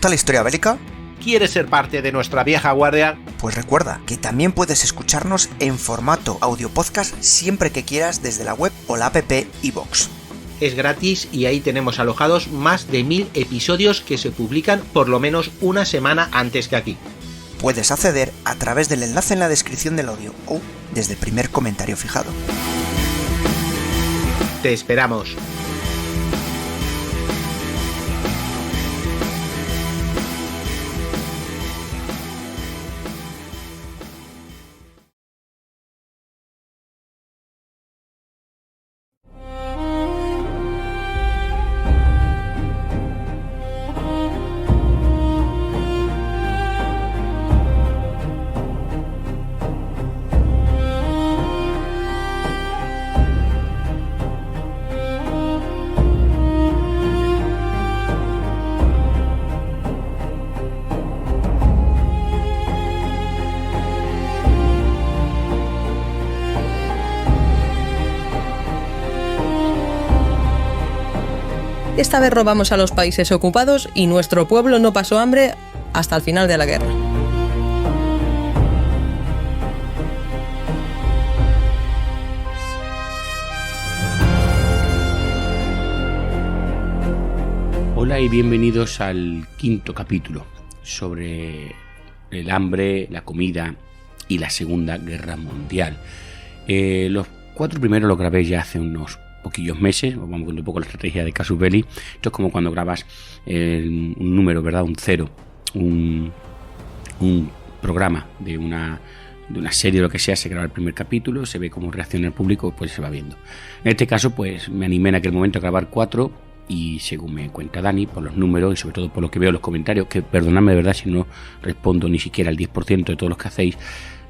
gusta la historia bélica? ¿Quieres ser parte de nuestra vieja guardia? Pues recuerda que también puedes escucharnos en formato audio podcast siempre que quieras desde la web o la app iVoox. Es gratis y ahí tenemos alojados más de 1000 episodios que se publican por lo menos una semana antes que aquí. Puedes acceder a través del enlace en la descripción del audio o desde el primer comentario fijado. Te esperamos. Esta vez robamos a los países ocupados y nuestro pueblo no pasó hambre hasta el final de la guerra. Hola y bienvenidos al quinto capítulo sobre el hambre, la comida y la Segunda Guerra Mundial. Los 4 primeros los grabé ya hace unos poquillos meses. Vamos con un poco la estrategia de Casus Belli. Esto es como cuando grabas un número, ¿verdad? Un cero, un programa de una serie o lo que sea. Se graba el primer capítulo, se ve cómo reacciona el público, pues se va viendo. En este caso, pues me animé en aquel momento a grabar 4 y según me cuenta Dani, por los números y sobre todo por lo que veo en los comentarios, que perdonadme de verdad si no respondo ni siquiera el 10% de todos los que hacéis,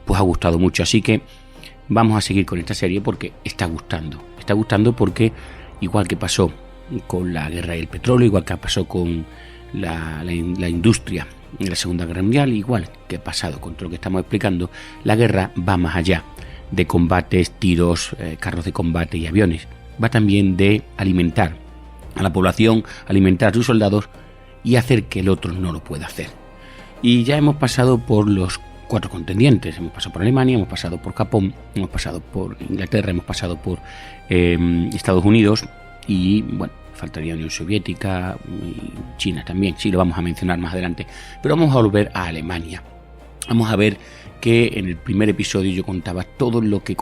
pues ha gustado mucho. Así que vamos a seguir con esta serie porque está gustando. Está gustando porque, igual que pasó con la guerra del petróleo, igual que pasó con la industria en la Segunda Guerra Mundial, igual que ha pasado con todo lo que estamos explicando, la guerra va más allá de combates, tiros, carros de combate y aviones. Va también de alimentar a la población, alimentar a sus soldados y hacer que el otro no lo pueda hacer. Y ya hemos pasado por los 4 contendientes. Hemos pasado por Alemania, hemos pasado por Japón, hemos pasado por Inglaterra, hemos pasado por Estados Unidos y, bueno, faltaría Unión Soviética y China también. Sí, lo vamos a mencionar más adelante. Pero vamos a volver a Alemania. Vamos a ver que en el primer episodio yo contaba todo lo que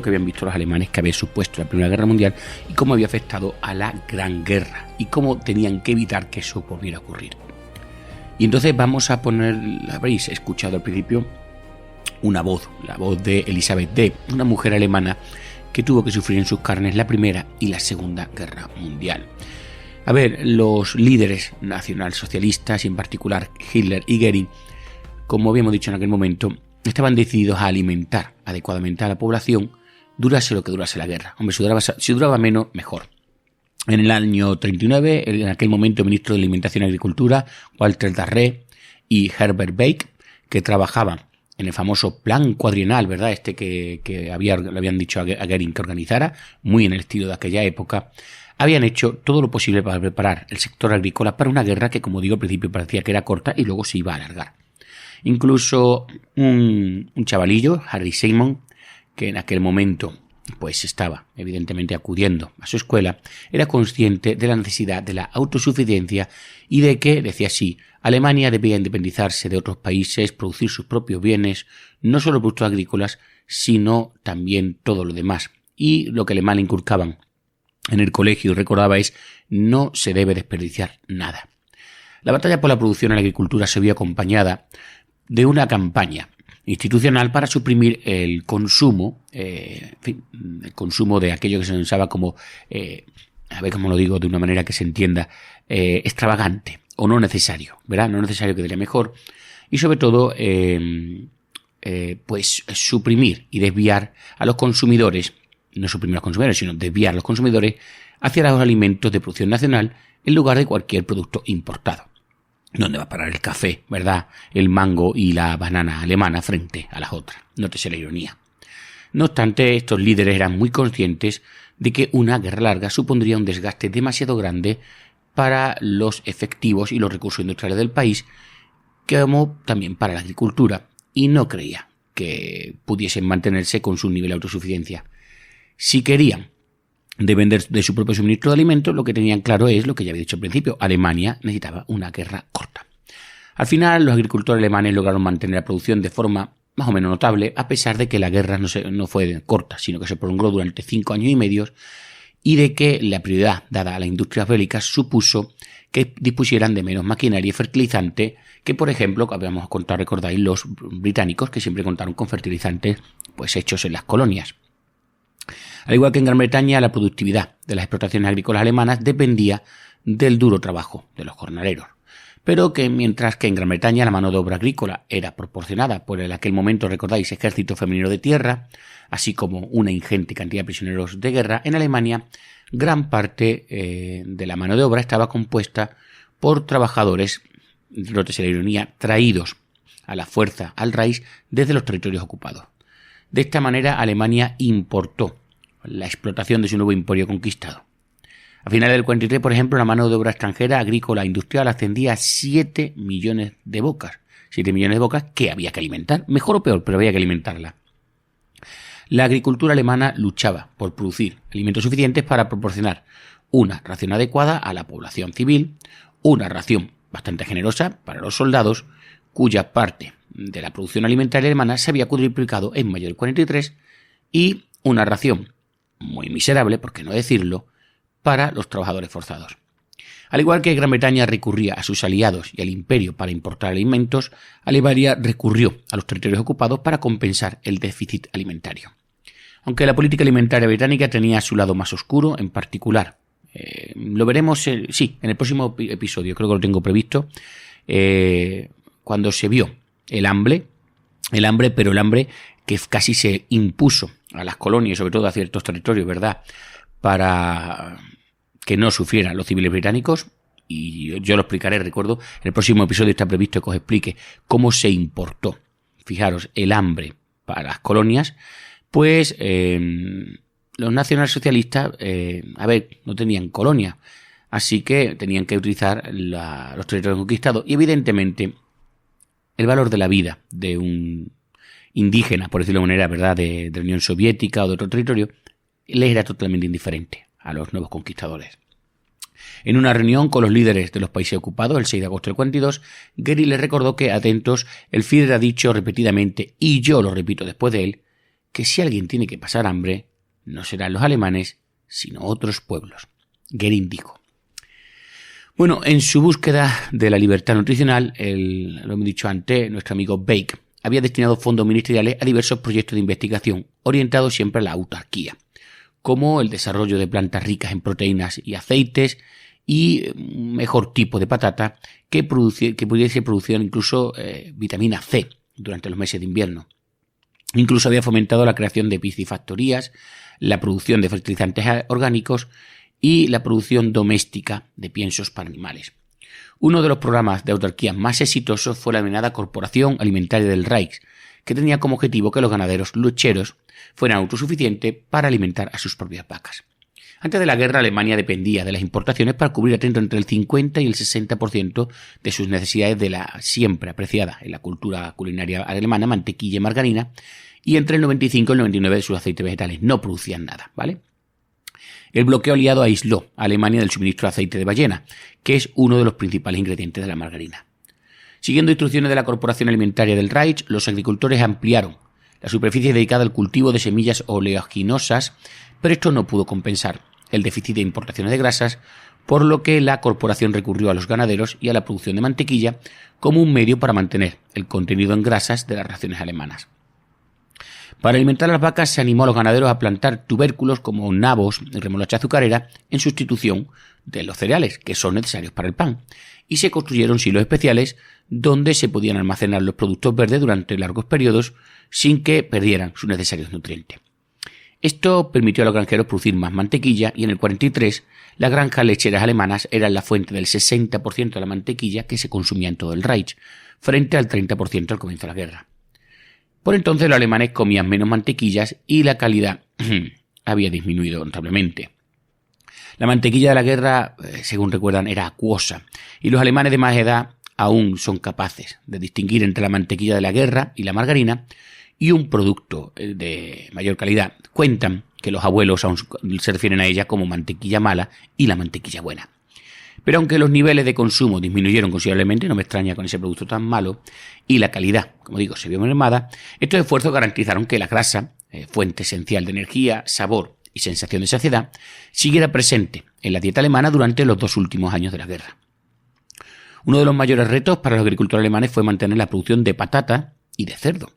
habían visto los alemanes que había supuesto la Primera Guerra Mundial y cómo había afectado a la Gran Guerra y cómo tenían que evitar que eso volviera a ocurrir. Y entonces vamos a poner, habréis escuchado al principio, una voz, la voz de Elisabeth D., una mujer alemana que tuvo que sufrir en sus carnes la Primera y la Segunda Guerra Mundial. A ver, los líderes nacionalsocialistas, y en particular Hitler y Göring, como habíamos dicho en aquel momento, estaban decididos a alimentar adecuadamente a la población, durase lo que durase la guerra. Hombre, si duraba menos, mejor. En el año 39, en aquel momento ministro de Alimentación y Agricultura, Walter Darré y Herbert Bake, que trabajaban en el famoso plan cuadrienal, ¿verdad? Que le habían dicho a Göring que organizara, muy en el estilo de aquella época, habían hecho todo lo posible para preparar el sector agrícola para una guerra que, como digo, al principio parecía que era corta y luego se iba a alargar. Incluso un chavalillo, Harry Simon, que en aquel momento pues estaba evidentemente acudiendo a su escuela, era consciente de la necesidad de la autosuficiencia y de que, decía así, Alemania debía independizarse de otros países, producir sus propios bienes, no solo productos agrícolas, sino también todo lo demás. Y lo que le mal inculcaban en el colegio, recordaba, es no se debe desperdiciar nada. La batalla por la producción en la agricultura se vio acompañada de una campaña institucional para suprimir el consumo, el consumo de aquello que se pensaba como, a ver cómo lo digo de una manera que se entienda, extravagante o no necesario, ¿verdad? No necesario, que diría mejor, y sobre todo, pues suprimir y desviar a los consumidores, no suprimir a los consumidores, sino desviar a los consumidores hacia los alimentos de producción nacional en lugar de cualquier producto importado. ¿Dónde va a parar el café, verdad? El mango y la banana alemana frente a las otras. Nótese la ironía. No obstante, estos líderes eran muy conscientes de que una guerra larga supondría un desgaste demasiado grande para los efectivos y los recursos industriales del país, como también para la agricultura, y no creía que pudiesen mantenerse con su nivel de autosuficiencia. Si querían depender de su propio suministro de alimentos, lo que tenían claro es lo que ya había dicho al principio: Alemania necesitaba una guerra corta. Al final, los agricultores alemanes lograron mantener la producción de forma más o menos notable, a pesar de que la guerra no fue corta, sino que se prolongó durante 5 años y medio, y de que la prioridad dada a las industrias bélicas supuso que dispusieran de menos maquinaria y fertilizante que, por ejemplo, habíamos contado, recordáis, los británicos, que siempre contaron con fertilizantes pues hechos en las colonias. Al igual que en Gran Bretaña, la productividad de las explotaciones agrícolas alemanas dependía del duro trabajo de los jornaleros, pero que mientras que en Gran Bretaña la mano de obra agrícola era proporcionada por en aquel momento, recordáis, ejército femenino de tierra, así como una ingente cantidad de prisioneros de guerra, en Alemania gran parte de la mano de obra estaba compuesta por trabajadores, nótese la ironía, traídos a la fuerza al Reich desde los territorios ocupados. De esta manera, Alemania importó la explotación de su nuevo emporio conquistado. A finales del 43, por ejemplo, la mano de obra extranjera agrícola e industrial ascendía a 7 millones de bocas. 7 millones de bocas que había que alimentar, mejor o peor, pero había que alimentarla. La agricultura alemana luchaba por producir alimentos suficientes para proporcionar una ración adecuada a la población civil, una ración bastante generosa para los soldados, cuya parte de la producción alimentaria alemana se había cuadruplicado en mayo del 43, y una ración muy miserable, por qué no decirlo, para los trabajadores forzados. Al igual que Gran Bretaña recurría a sus aliados y al imperio para importar alimentos, Alemania recurrió a los territorios ocupados para compensar el déficit alimentario. Aunque la política alimentaria británica tenía su lado más oscuro, en particular, lo veremos, en el próximo episodio, creo que lo tengo previsto, cuando se vio el hambre que casi se impuso a las colonias, sobre todo a ciertos territorios, ¿verdad?, para que no sufrieran los civiles británicos, y yo lo explicaré, recuerdo, en el próximo episodio está previsto que os explique cómo se importó, fijaros, el hambre para las colonias. Pues los nacionalsocialistas, no tenían colonia, así que tenían que utilizar los territorios conquistados, y evidentemente el valor de la vida de un indígena, por decirlo de manera, ¿verdad?, de la Unión Soviética o de otro territorio, les era totalmente indiferente a los nuevos conquistadores. En una reunión con los líderes de los países ocupados el 6 de agosto del 42, Goering les recordó que, atentos, el Führer ha dicho repetidamente, y yo lo repito después de él, que si alguien tiene que pasar hambre, no serán los alemanes, sino otros pueblos. Goering dijo. Bueno, en su búsqueda de la libertad nutricional, lo hemos dicho antes, nuestro amigo Bake había destinado fondos ministeriales a diversos proyectos de investigación, orientados siempre a la autarquía, como el desarrollo de plantas ricas en proteínas y aceites, y un mejor tipo de patata que pudiese producir incluso vitamina C durante los meses de invierno. Incluso había fomentado la creación de piscifactorías, la producción de fertilizantes orgánicos y la producción doméstica de piensos para animales. Uno de los programas de autarquía más exitosos fue la denominada Corporación Alimentaria del Reich, que tenía como objetivo que los ganaderos lecheros fueran autosuficientes para alimentar a sus propias vacas. Antes de la guerra, Alemania dependía de las importaciones para cubrir entre el 50 y el 60% de sus necesidades de la siempre apreciada en la cultura culinaria alemana mantequilla y margarina, y entre el 95 y el 99% de sus aceites vegetales. No producían nada, ¿vale? El bloqueo aliado aisló a Alemania del suministro de aceite de ballena, que es uno de los principales ingredientes de la margarina. Siguiendo instrucciones de la Corporación Alimentaria del Reich, los agricultores ampliaron la superficie dedicada al cultivo de semillas oleaginosas, pero esto no pudo compensar el déficit de importaciones de grasas, por lo que la corporación recurrió a los ganaderos y a la producción de mantequilla como un medio para mantener el contenido en grasas de las raciones alemanas. Para alimentar a las vacas se animó a los ganaderos a plantar tubérculos como nabos y remolacha azucarera en sustitución de los cereales, que son necesarios para el pan, y se construyeron silos especiales donde se podían almacenar los productos verdes durante largos periodos sin que perdieran sus necesarios nutrientes. Esto permitió a los granjeros producir más mantequilla, y en el 43 las granjas lecheras alemanas eran la fuente del 60% de la mantequilla que se consumía en todo el Reich, frente al 30% al comienzo de la guerra. Por entonces los alemanes comían menos mantequillas y la calidad había disminuido notablemente. La mantequilla de la guerra, según recuerdan, era acuosa, y los alemanes de más edad aún son capaces de distinguir entre la mantequilla de la guerra y la margarina y un producto de mayor calidad. Cuentan que los abuelos aún se refieren a ella como mantequilla mala y la mantequilla buena. Pero aunque los niveles de consumo disminuyeron considerablemente, no me extraña con ese producto tan malo, y la calidad, como digo, se vio mermada, estos esfuerzos garantizaron que la grasa, fuente esencial de energía, sabor y sensación de saciedad, siguiera presente en la dieta alemana durante los 2 últimos años de la guerra. Uno de los mayores retos para los agricultores alemanes fue mantener la producción de patata y de cerdo.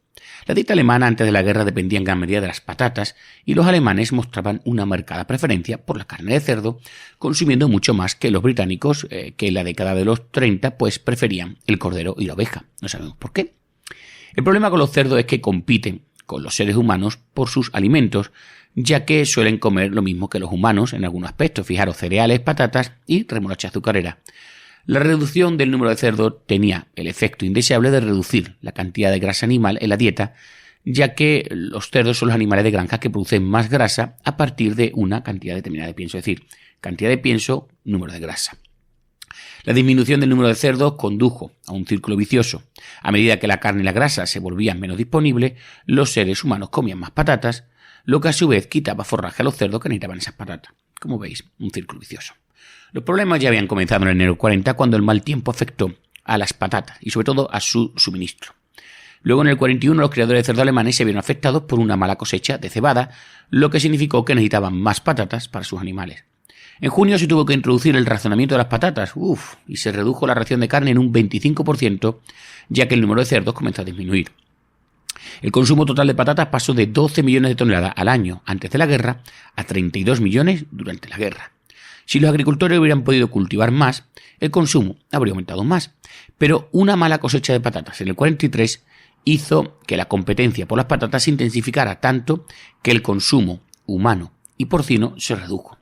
La dieta alemana antes de la guerra dependía en gran medida de las patatas y los alemanes mostraban una marcada preferencia por la carne de cerdo, consumiendo mucho más que los británicos, que en la década de los 30 pues preferían el cordero y la oveja. No sabemos por qué. El problema con los cerdos es que compiten con los seres humanos por sus alimentos, ya que suelen comer lo mismo que los humanos en algunos aspectos. Fijaros, cereales, patatas y remolacha azucarera. La reducción del número de cerdos tenía el efecto indeseable de reducir la cantidad de grasa animal en la dieta, ya que los cerdos son los animales de granja que producen más grasa a partir de una cantidad determinada de pienso, es decir, cantidad de pienso, número de grasa. La disminución del número de cerdos condujo a un círculo vicioso. A medida que la carne y la grasa se volvían menos disponibles, los seres humanos comían más patatas, lo que a su vez quitaba forraje a los cerdos que necesitaban esas patatas. Como veis, un círculo vicioso. Los problemas ya habían comenzado en enero 40 cuando el mal tiempo afectó a las patatas y sobre todo a su suministro. Luego en el 41 los criadores de cerdo alemanes se vieron afectados por una mala cosecha de cebada, lo que significó que necesitaban más patatas para sus animales. En junio se tuvo que introducir el racionamiento de las patatas, y se redujo la ración de carne en un 25%, ya que el número de cerdos comenzó a disminuir. El consumo total de patatas pasó de 12 millones de toneladas al año antes de la guerra a 32 millones durante la guerra. Si los agricultores hubieran podido cultivar más, el consumo habría aumentado más. Pero una mala cosecha de patatas en el 43 hizo que la competencia por las patatas se intensificara tanto que el consumo humano y porcino se redujo.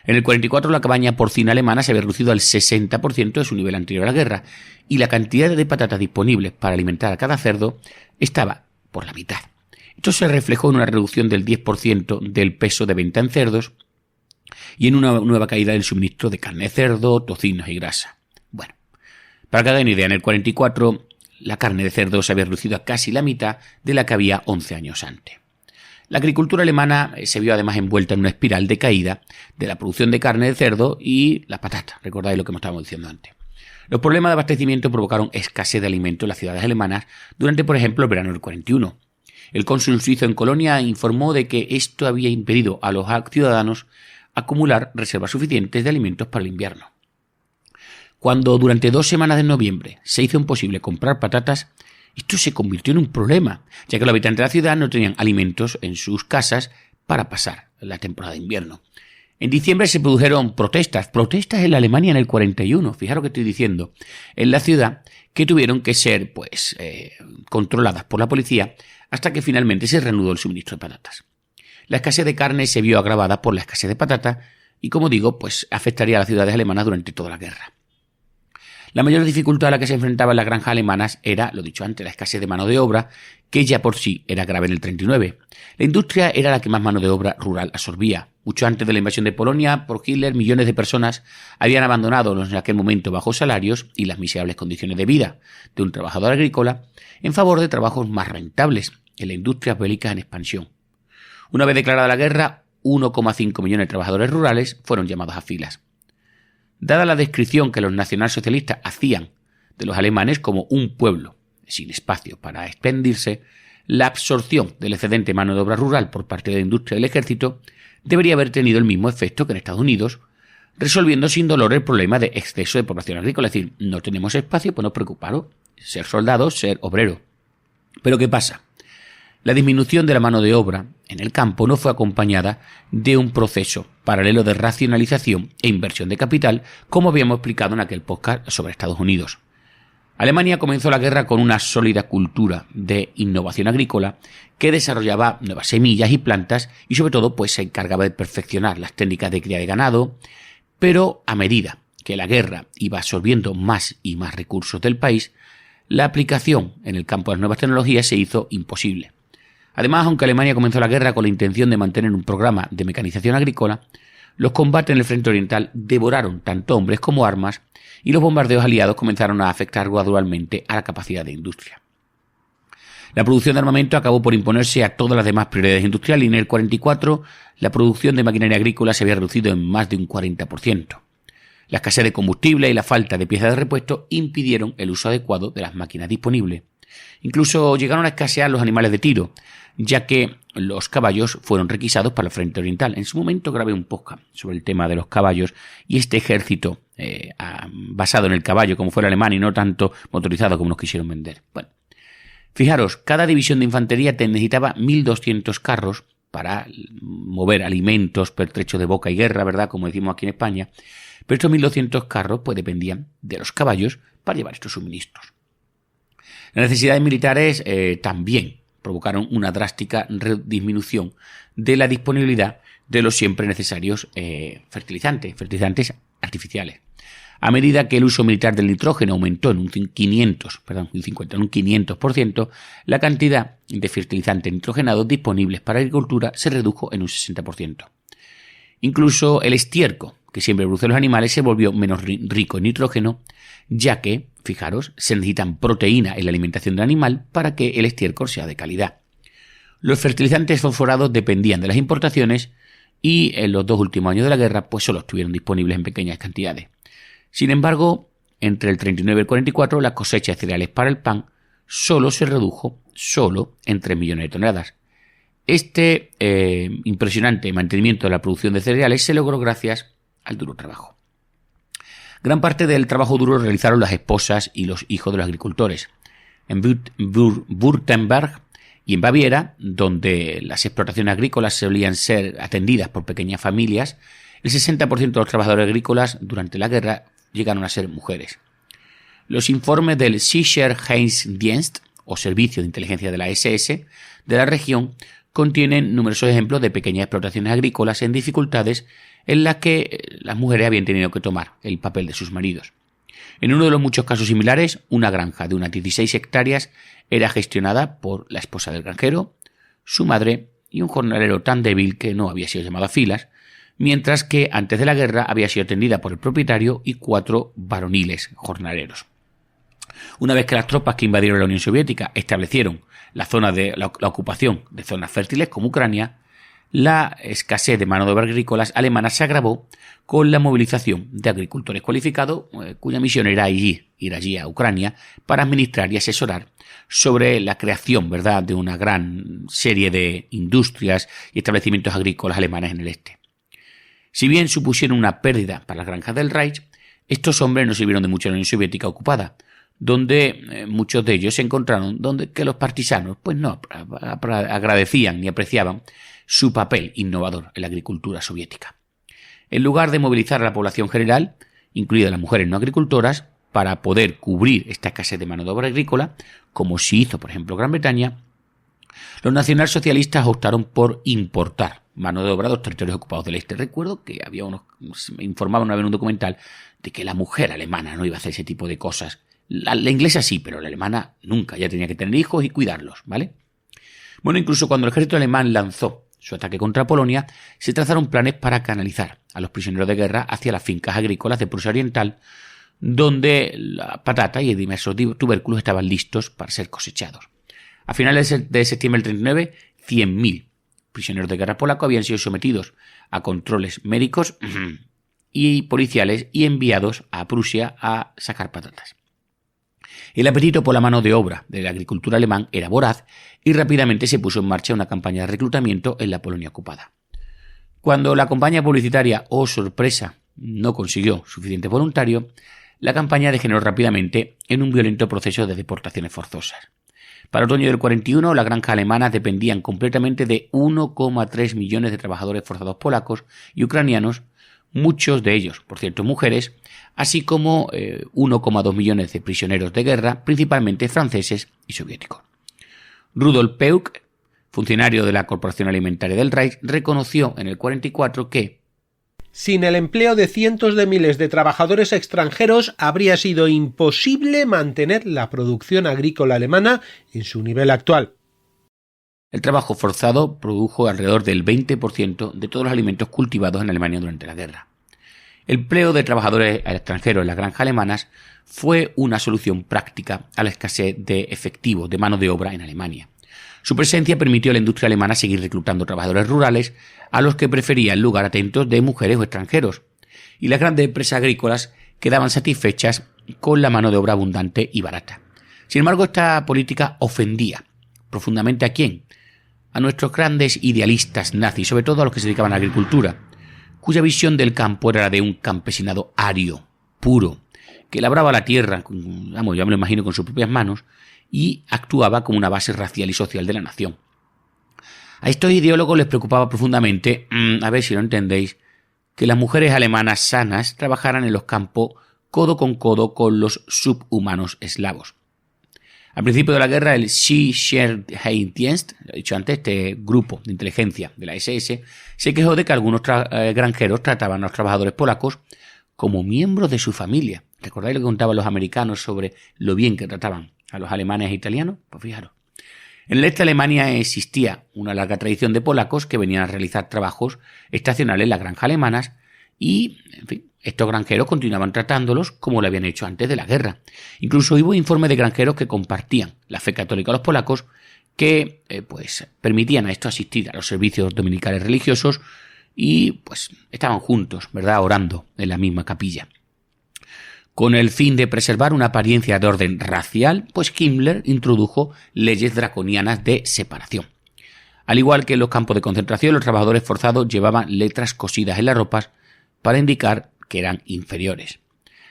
En el 44 la cabaña porcina alemana se había reducido al 60% de su nivel anterior a la guerra y la cantidad de patatas disponibles para alimentar a cada cerdo estaba por la mitad. Esto se reflejó en una reducción del 10% del peso de venta en cerdos y en una nueva caída del suministro de carne de cerdo, tocinos y grasa. Bueno, para que hagan idea, en el 44 la carne de cerdo se había reducido a casi la mitad de la que había 11 años antes. La agricultura alemana se vio además envuelta en una espiral de caída de la producción de carne de cerdo y la patata. Recordáis lo que estábamos diciendo antes. Los problemas de abastecimiento provocaron escasez de alimentos en las ciudades alemanas durante, por ejemplo, el verano del 41. El cónsul suizo en Colonia informó de que esto había impedido a los ciudadanos acumular reservas suficientes de alimentos para el invierno. Cuando durante 2 semanas de noviembre se hizo imposible comprar patatas, esto se convirtió en un problema, ya que los habitantes de la ciudad no tenían alimentos en sus casas para pasar la temporada de invierno. En diciembre se produjeron protestas en la Alemania en el 41, fijaros lo que estoy diciendo, en la ciudad, que tuvieron que ser controladas por la policía hasta que finalmente se reanudó el suministro de patatas. La escasez de carne se vio agravada por la escasez de patata y, como digo, afectaría a las ciudades alemanas durante toda la guerra. La mayor dificultad a la que se enfrentaban las granjas alemanas era, lo dicho antes, la escasez de mano de obra, que ya por sí era grave en el 39. La industria era la que más mano de obra rural absorbía. Mucho antes de la invasión de Polonia por Hitler, millones de personas habían abandonado en aquel momento bajos salarios y las miserables condiciones de vida de un trabajador agrícola en favor de trabajos más rentables en la industria bélica en expansión. Una vez declarada la guerra, 1,5 millones de trabajadores rurales fueron llamados a filas. Dada la descripción que los nacionalsocialistas hacían de los alemanes como un pueblo sin espacio para expandirse, la absorción del excedente mano de obra rural por parte de la industria del ejército debería haber tenido el mismo efecto que en Estados Unidos, resolviendo sin dolor el problema de exceso de población agrícola. Es decir, no tenemos espacio, pues no preocuparos, ser soldado, ser obrero. Pero ¿qué pasa? La disminución de la mano de obra en el campo no fue acompañada de un proceso paralelo de racionalización e inversión de capital, como habíamos explicado en aquel podcast sobre Estados Unidos. Alemania comenzó la guerra con una sólida cultura de innovación agrícola que desarrollaba nuevas semillas y plantas y sobre todo se encargaba de perfeccionar las técnicas de cría de ganado, pero a medida que la guerra iba absorbiendo más y más recursos del país, la aplicación en el campo de las nuevas tecnologías se hizo imposible. Además, aunque Alemania comenzó la guerra con la intención de mantener un programa de mecanización agrícola, Los combates en el frente oriental devoraron tanto hombres como armas y los bombardeos aliados comenzaron a afectar gradualmente a la capacidad de industria. La producción de armamento acabó por imponerse a todas las demás prioridades industriales y en el 44 la producción de maquinaria agrícola se había reducido en más de un 40%. La escasez de combustible y la falta de piezas de repuesto impidieron el uso adecuado de las máquinas disponibles. Incluso llegaron a escasear los animales de tiro, ya que los caballos fueron requisados para el frente oriental. En su momento grabé un podcast sobre el tema de los caballos y este ejército basado en el caballo, como fue el alemán, y no tanto motorizado como nos quisieron vender. Bueno, fijaros, cada división de infantería necesitaba 1.200 carros para mover alimentos, pertrechos de boca y guerra, ¿verdad?, como decimos aquí en España. Pero estos 1.200 carros pues dependían de los caballos para llevar estos suministros. Las necesidades militares también provocaron una drástica disminución de la disponibilidad de los siempre necesarios fertilizantes artificiales. A medida que el uso militar del nitrógeno aumentó en un 500%, la cantidad de fertilizantes nitrogenados disponibles para la agricultura se redujo en un 60%. Incluso el estiércol, que siempre produce los animales, se volvió menos rico en nitrógeno, ya que, fijaros, se necesitan proteínas en la alimentación del animal para que el estiércol sea de calidad. Los fertilizantes fosforados dependían de las importaciones y en los 2 últimos años de la guerra pues solo estuvieron disponibles en pequeñas cantidades. Sin embargo, entre el 39 y el 44 la cosecha de cereales para el pan solo se redujo en 3 millones de toneladas. Este impresionante mantenimiento de la producción de cereales se logró gracias al duro trabajo. Gran parte del trabajo duro lo realizaron las esposas y los hijos de los agricultores. En Württemberg y en Baviera, donde las explotaciones agrícolas solían ser atendidas por pequeñas familias, el 60% de los trabajadores agrícolas durante la guerra llegaron a ser mujeres. Los informes del Sicherheitsdienst, o Servicio de Inteligencia de la SS, de la región, contienen numerosos ejemplos de pequeñas explotaciones agrícolas en dificultades en las que las mujeres habían tenido que tomar el papel de sus maridos. En uno de los muchos casos similares, una granja de unas 16 hectáreas era gestionada por la esposa del granjero, su madre y un jornalero tan débil que no había sido llamado a filas, mientras que antes de la guerra había sido atendida por el propietario y 4 varoniles jornaleros. Una vez que las tropas que invadieron la Unión Soviética establecieron la ocupación de zonas fértiles como Ucrania, la escasez de mano de obra agrícolas alemanas se agravó con la movilización de agricultores cualificados cuya misión era ir allí a Ucrania para administrar y asesorar sobre la creación, ¿verdad?, de una gran serie de industrias y establecimientos agrícolas alemanes en el este. Si bien supusieron una pérdida para las granjas del Reich, estos hombres no sirvieron de mucho en la Unión Soviética ocupada, donde muchos de ellos se encontraron que los partisanos pues no agradecían ni apreciaban su papel innovador en la agricultura soviética. En lugar de movilizar a la población general, incluidas las mujeres no agricultoras, para poder cubrir esta escasez de mano de obra agrícola, como se hizo por ejemplo en Gran Bretaña, los nacionalsocialistas optaron por importar mano de obra de los territorios ocupados del este. Recuerdo que me informaban una vez en un documental de que la mujer alemana no iba a hacer ese tipo de cosas. La inglesa sí, pero la alemana nunca, ya tenía que tener hijos y cuidarlos, ¿vale? Bueno, incluso cuando el ejército alemán lanzó su ataque contra Polonia, se trazaron planes para canalizar a los prisioneros de guerra hacia las fincas agrícolas de Prusia Oriental, donde la patata y diversos tubérculos estaban listos para ser cosechados. A finales de septiembre del 39, 100.000 prisioneros de guerra polacos habían sido sometidos a controles médicos y policiales y enviados a Prusia a sacar patatas. El apetito por la mano de obra de la agricultura alemán era voraz y rápidamente se puso en marcha una campaña de reclutamiento en la Polonia ocupada. Cuando la campaña publicitaria, oh sorpresa, no consiguió suficientes voluntarios, la campaña degeneró rápidamente en un violento proceso de deportaciones forzosas. Para otoño del 41, las granjas alemanas dependían completamente de 1,3 millones de trabajadores forzados polacos y ucranianos, muchos de ellos, por cierto, mujeres, así como 1,2 millones de prisioneros de guerra, principalmente franceses y soviéticos. Rudolf Peuk, funcionario de la Corporación Alimentaria del Reich, reconoció en el 44 que sin el empleo de cientos de miles de trabajadores extranjeros habría sido imposible mantener la producción agrícola alemana en su nivel actual. El trabajo forzado produjo alrededor del 20% de todos los alimentos cultivados en Alemania durante la guerra. El empleo de trabajadores extranjeros en las granjas alemanas fue una solución práctica a la escasez de efectivo de mano de obra en Alemania. Su presencia permitió a la industria alemana seguir reclutando trabajadores rurales a los que prefería el lugar atento de mujeres o extranjeros, y las grandes empresas agrícolas quedaban satisfechas con la mano de obra abundante y barata. Sin embargo, esta política ofendía profundamente ¿a quién? A nuestros grandes idealistas nazis, sobre todo a los que se dedicaban a la agricultura, cuya visión del campo era la de un campesinado ario, puro, que labraba la tierra, ya me lo imagino, con sus propias manos, y actuaba como una base racial y social de la nación. A estos ideólogos les preocupaba profundamente, a ver si lo entendéis, que las mujeres alemanas sanas trabajaran en los campos codo con los subhumanos eslavos. Al principio de la guerra, el Sicherheitsdienst, lo he dicho antes, este grupo de inteligencia de la SS, se quejó de que algunos granjeros trataban a los trabajadores polacos como miembros de su familia. ¿Recordáis lo que contaban los americanos sobre lo bien que trataban a los alemanes e italianos? Pues fijaros. En el este de Alemania existía una larga tradición de polacos que venían a realizar trabajos estacionales en las granjas alemanas y, en fin, estos granjeros continuaban tratándolos como lo habían hecho antes de la guerra. Incluso hubo informes de granjeros que compartían la fe católica a los polacos que permitían a esto asistir a los servicios dominicales religiosos y pues estaban juntos, ¿verdad?, orando en la misma capilla. Con el fin de preservar una apariencia de orden racial, pues Himmler introdujo leyes draconianas de separación. Al igual que en los campos de concentración, los trabajadores forzados llevaban letras cosidas en las ropas para indicar que eran inferiores.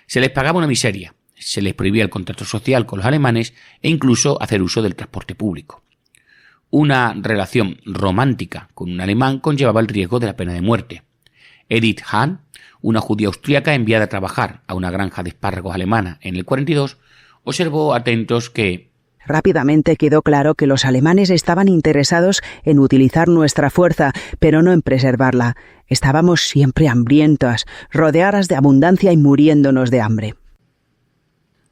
Se les pagaba una miseria, se les prohibía el contacto social con los alemanes e incluso hacer uso del transporte público. Una relación romántica con un alemán conllevaba el riesgo de la pena de muerte. Edith Hahn, una judía austríaca enviada a trabajar a una granja de espárragos alemana en el 42, observó atentos que rápidamente quedó claro que los alemanes estaban interesados en utilizar nuestra fuerza, pero no en preservarla. Estábamos siempre hambrientas, rodeadas de abundancia y muriéndonos de hambre.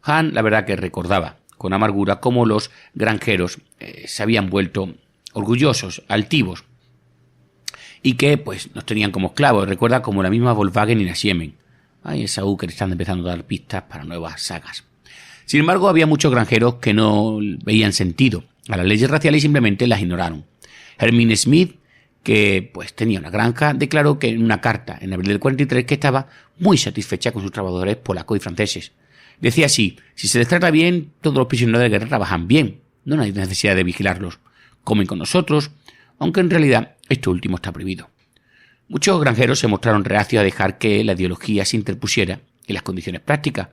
Hahn, la verdad que recordaba con amargura cómo los granjeros se habían vuelto orgullosos, altivos, y que pues nos tenían como esclavos. Recuerda como la misma Volkswagen y la Siemens. Ay, esa U que están empezando a dar pistas para nuevas sagas. Sin embargo, había muchos granjeros que no veían sentido a las leyes raciales y simplemente las ignoraron. Hermine Smith, que pues tenía una granja, declaró que en una carta en abril del 43 que estaba muy satisfecha con sus trabajadores polacos y franceses. Decía así: si se les trata bien, todos los prisioneros de guerra trabajan bien, no hay necesidad de vigilarlos, comen con nosotros, aunque en realidad esto último está prohibido. Muchos granjeros se mostraron reacios a dejar que la ideología se interpusiera en las condiciones prácticas.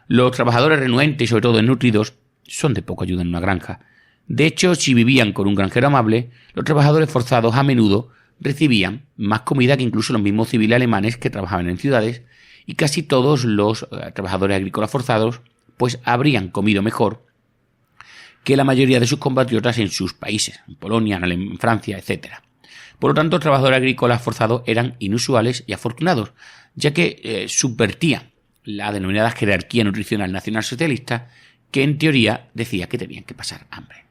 Los trabajadores renuentes y sobre todo desnutridos son de poco ayuda en una granja. De hecho, si vivían con un granjero amable, los trabajadores forzados a menudo recibían más comida que incluso los mismos civiles alemanes que trabajaban en ciudades, y casi todos los trabajadores agrícolas forzados pues habrían comido mejor que la mayoría de sus compatriotas en sus países, en Polonia, en Francia, etc. Por lo tanto, los trabajadores agrícolas forzados eran inusuales y afortunados, ya que subvertían la denominada jerarquía nutricional nacionalsocialista, que en teoría decía que tenían que pasar hambre.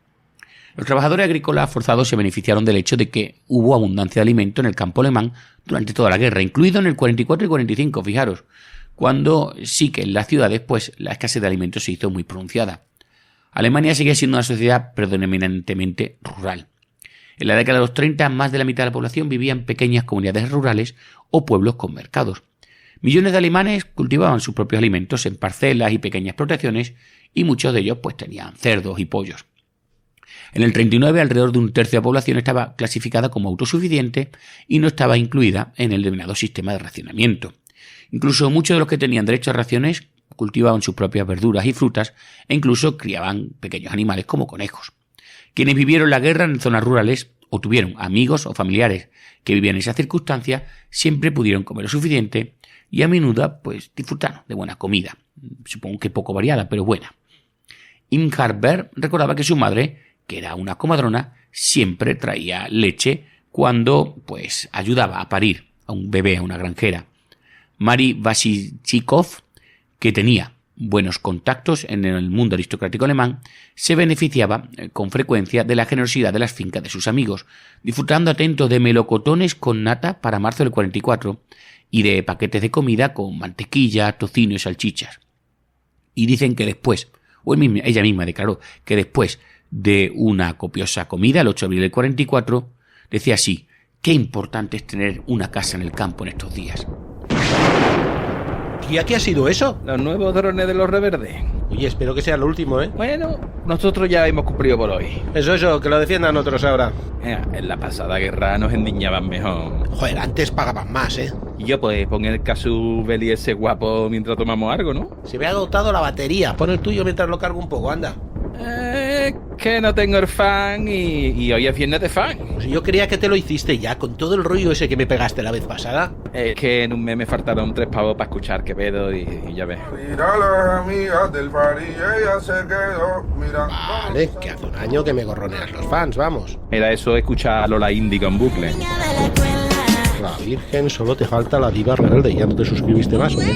Los trabajadores agrícolas forzados se beneficiaron del hecho de que hubo abundancia de alimento en el campo alemán durante toda la guerra, incluido en el 44 y 45, fijaros, cuando sí que en las ciudades pues la escasez de alimentos se hizo muy pronunciada. Alemania seguía siendo una sociedad predominantemente rural. En la década de los 30, más de la mitad de la población vivía en pequeñas comunidades rurales o pueblos con mercados. Millones de alemanes cultivaban sus propios alimentos en parcelas y pequeñas explotaciones, y muchos de ellos pues tenían cerdos y pollos. En el 39, alrededor de un tercio de la población estaba clasificada como autosuficiente y no estaba incluida en el denominado sistema de racionamiento. Incluso muchos de los que tenían derecho a raciones cultivaban sus propias verduras y frutas e incluso criaban pequeños animales como conejos. Quienes vivieron la guerra en zonas rurales o tuvieron amigos o familiares que vivían en esas circunstancias siempre pudieron comer lo suficiente y a menudo pues disfrutaron de buena comida, supongo que poco variada, pero buena. Imhard Berg recordaba que su madre, que era una comadrona, siempre traía leche cuando pues ayudaba a parir a un bebé, a una granjera. Mary Vasilichikov, que tenía buenos contactos en el mundo aristocrático alemán, se beneficiaba con frecuencia de la generosidad de las fincas de sus amigos, disfrutando atento de melocotones con nata para marzo del 44 y de paquetes de comida con mantequilla, tocino y salchichas. Y dicen que después, ella misma declaró que después de una copiosa comida, el 8 de abril del 44, decía así: qué importante es tener una casa en el campo en estos días. ¿Y a qué ha sido eso? Los nuevos drones de los reverdes. Oye, espero que sea lo último, ¿eh? Bueno, nosotros ya hemos cumplido por hoy. Eso, que lo defiendan otros ahora. En la pasada guerra nos endiñaban mejor. Joder, antes pagaban más, ¿eh? Y yo pues pon el casu Beli ese guapo mientras tomamos algo, ¿no? Se me ha agotado la batería. Pon el tuyo mientras lo cargo un poco, anda. Que no tengo el fan y hoy es viernes de fan. Pues yo creía que te lo hiciste ya, con todo el rollo ese que me pegaste la vez pasada. Es que en un mes me faltaron 3 pavos para escuchar Quevedo y ya ves. Mira las amigas del bar y ella se quedó mirando. Vale, que hace un año que me gorroneas los fans, vamos. Era eso escuchar a Lola Índigo en bucle. La Virgen, solo te falta la diva rebelde, ya no te suscribiste más, ¿eh?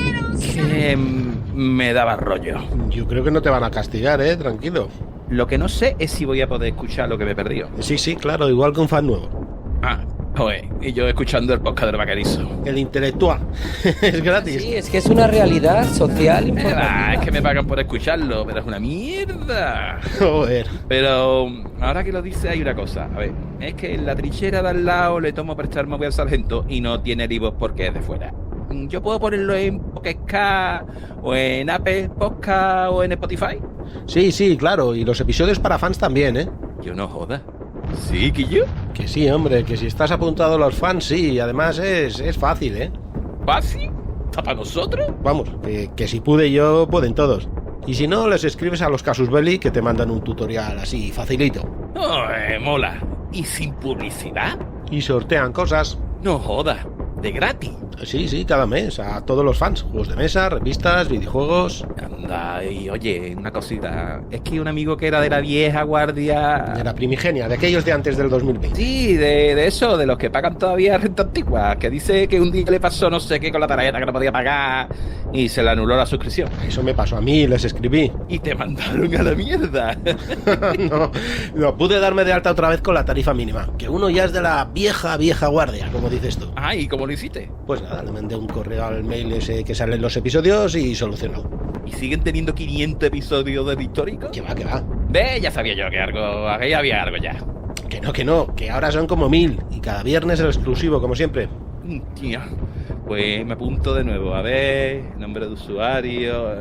Que me daba rollo. Yo creo que no te van a castigar, tranquilo. Lo que no sé es si voy a poder escuchar lo que me he perdido. Sí, claro, igual que un fan nuevo. Joder, y yo escuchando el podcast del vaquerizo. El intelectual. Es gratis. Sí, es que es una realidad social informativa. Es que me pagan por escucharlo, pero es una mierda. Joder. Pero ahora que lo dice hay una cosa. A ver, es que en la trinchera de al lado le tomo prestar móvil al sargento y no tiene el iVoox porque es de fuera. ¿Yo puedo ponerlo en Pocket Cast o en Apple Podcast o en Spotify? Sí, claro, y los episodios para fans también, ¿eh? Yo no joda. ¿Sí, que yo? Que sí, hombre, que si estás apuntado a los fans, sí, y además es fácil, ¿eh? ¿Fácil? ¿Está para nosotros? Vamos, que si pude yo, pueden todos. Y si no, les escribes a los Casus Belli que te mandan un tutorial así, facilito. Mola. ¿Y sin publicidad? Y sortean cosas. No joda. ¿De gratis? Sí, cada mes, a todos los fans. Juegos de mesa, revistas, videojuegos. Anda, y oye, una cosita. Es que un amigo que era de la vieja guardia... De la primigenia, de aquellos de antes del 2020. Sí, de eso, de los que pagan todavía renta antigua. Que dice que un día le pasó no sé qué con la tarjeta que no podía pagar y se le anuló la suscripción. Eso me pasó a mí, les escribí. Y te mandaron a la mierda. No pude darme de alta otra vez con la tarifa mínima. Que uno ya es de la vieja guardia, como dices tú. ¿Y cómo lo hiciste? Pues nada, le mandé un correo al mail ese que salen los episodios y solucionado. ¿Y siguen teniendo 500 episodios del histórico? Que va. Ve, ya sabía yo que había algo ya. Que no, que ahora son como 1000 y cada viernes el exclusivo, como siempre. Tío, pues me apunto de nuevo. A ver, nombre de usuario,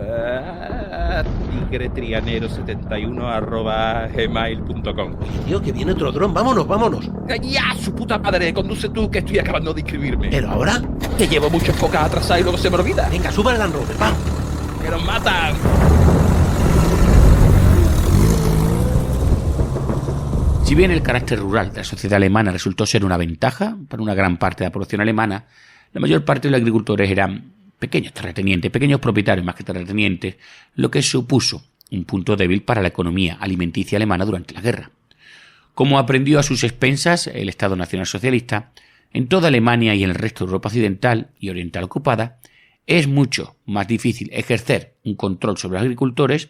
tigretrianero71@gmail.com. Tío, que viene otro dron, vámonos. ¡Ya, su puta madre! Conduce tú, que estoy acabando de inscribirme. ¿Pero ahora? Que llevo muchas pocas atrasadas y luego se me olvida. Venga, suba el Land Rover, va. ¡Que nos matan! Si bien el carácter rural de la sociedad alemana resultó ser una ventaja para una gran parte de la población alemana, la mayor parte de los agricultores eran pequeños terratenientes, pequeños propietarios más que terratenientes, lo que supuso un punto débil para la economía alimenticia alemana durante la guerra. Como aprendió a sus expensas el Estado Nacional Socialista, en toda Alemania y en el resto de Europa occidental y oriental ocupada, es mucho más difícil ejercer un control sobre los agricultores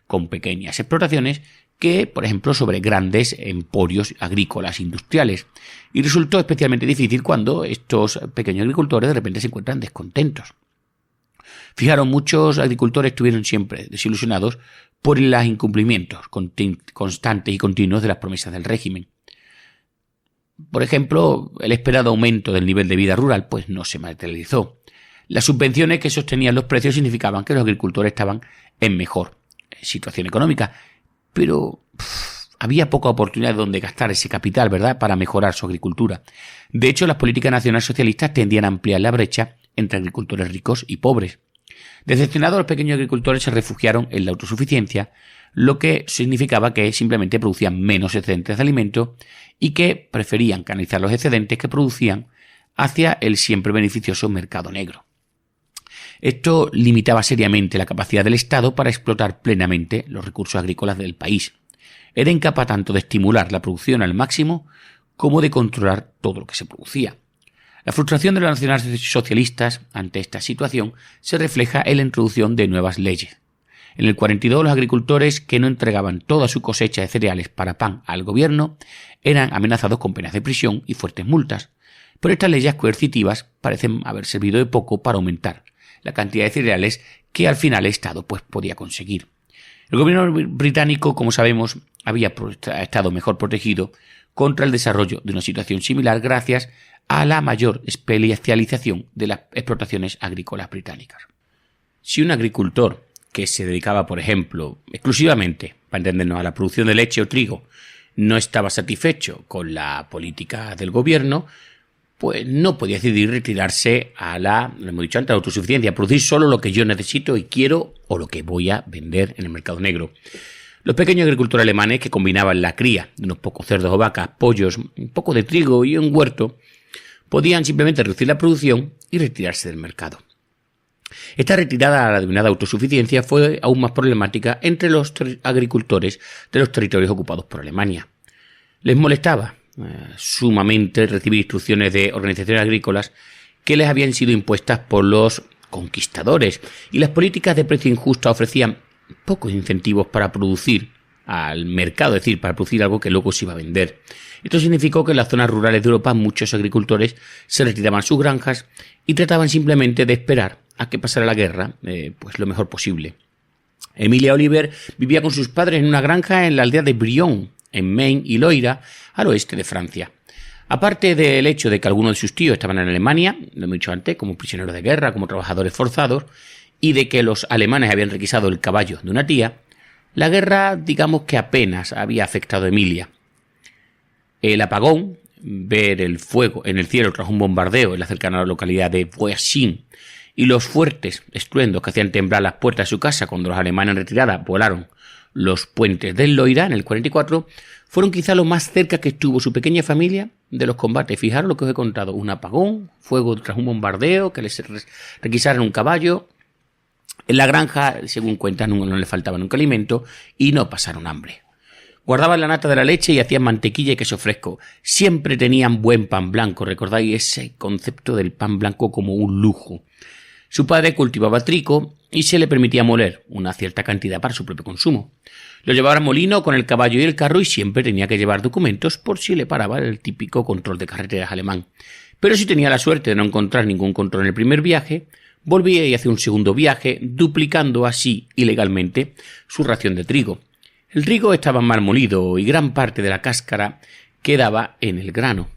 con pequeñas explotaciones que, por ejemplo, sobre grandes emporios agrícolas industriales. Y resultó especialmente difícil cuando estos pequeños agricultores de repente se encuentran descontentos. Fijaron, muchos agricultores estuvieron siempre desilusionados por los incumplimientos constantes y continuos de las promesas del régimen. Por ejemplo, el esperado aumento del nivel de vida rural pues no se materializó. Las subvenciones que sostenían los precios significaban que los agricultores estaban en mejor situación económica, pero había poca oportunidad de donde gastar ese capital, ¿verdad?, para mejorar su agricultura. De hecho, las políticas nacionalsocialistas tendían a ampliar la brecha entre agricultores ricos y pobres. Decepcionados, los pequeños agricultores se refugiaron en la autosuficiencia, lo que significaba que simplemente producían menos excedentes de alimento y que preferían canalizar los excedentes que producían hacia el siempre beneficioso mercado negro. Esto limitaba seriamente la capacidad del Estado para explotar plenamente los recursos agrícolas del país. Era incapaz tanto de estimular la producción al máximo como de controlar todo lo que se producía. La frustración de los nacionalsocialistas ante esta situación se refleja en la introducción de nuevas leyes, En el 42 los agricultores que no entregaban toda su cosecha de cereales para pan al gobierno eran amenazados con penas de prisión y fuertes multas, pero estas leyes coercitivas parecen haber servido de poco para aumentar la cantidad de cereales que al final el Estado podía conseguir. El gobierno británico, como sabemos, había estado mejor protegido contra el desarrollo de una situación similar gracias a la mayor especialización de las explotaciones agrícolas británicas. Si un agricultor que se dedicaba, por ejemplo, exclusivamente, para entendernos, a la producción de leche o trigo, no estaba satisfecho con la política del gobierno, pues no podía decidir retirarse a lo hemos dicho antes, la autosuficiencia, producir solo lo que yo necesito y quiero o lo que voy a vender en el mercado negro. Los pequeños agricultores alemanes que combinaban la cría de unos pocos cerdos o vacas, pollos, un poco de trigo y un huerto, podían simplemente reducir la producción y retirarse del mercado. Esta retirada a la denominada autosuficiencia fue aún más problemática entre los agricultores de los territorios ocupados por Alemania. Les molestaba sumamente recibir instrucciones de organizaciones agrícolas que les habían sido impuestas por los conquistadores, y las políticas de precio injusta ofrecían pocos incentivos para producir al mercado, es decir, para producir algo que luego se iba a vender. Esto significó que en las zonas rurales de Europa muchos agricultores se retiraban a sus granjas y trataban simplemente de esperar a que pasara la guerra, pues lo mejor posible. Emilia Oliver vivía con sus padres en una granja en la aldea de Brion, en Maine y Loira, al oeste de Francia. Aparte del hecho de que algunos de sus tíos estaban en Alemania, lo he dicho antes, como prisioneros de guerra, como trabajadores forzados, y de que los alemanes habían requisado el caballo de una tía, la guerra, digamos que apenas había afectado a Emilia. El apagón, ver el fuego en el cielo tras un bombardeo en la cercana localidad de Voisin, y los fuertes estruendos que hacían temblar las puertas de su casa cuando los alemanes en retirada volaron los puentes del Loira en el 44, fueron quizá lo más cerca que estuvo su pequeña familia de los combates. Fijaros lo que os he contado: un apagón, fuego tras un bombardeo, que les requisaron un caballo. En la granja, según cuentan, no le faltaba nunca alimento y no pasaron hambre. Guardaban la nata de la leche y hacían mantequilla y queso fresco. Siempre tenían buen pan blanco. ¿Recordáis ese concepto del pan blanco como un lujo? Su padre cultivaba trigo y se le permitía moler una cierta cantidad para su propio consumo. Lo llevaba al molino con el caballo y el carro y siempre tenía que llevar documentos por si le paraba el típico control de carreteras alemán. Pero si tenía la suerte de no encontrar ningún control en el primer viaje, volvía y hacía un segundo viaje, duplicando así ilegalmente su ración de trigo. El trigo estaba mal molido y gran parte de la cáscara quedaba en el grano.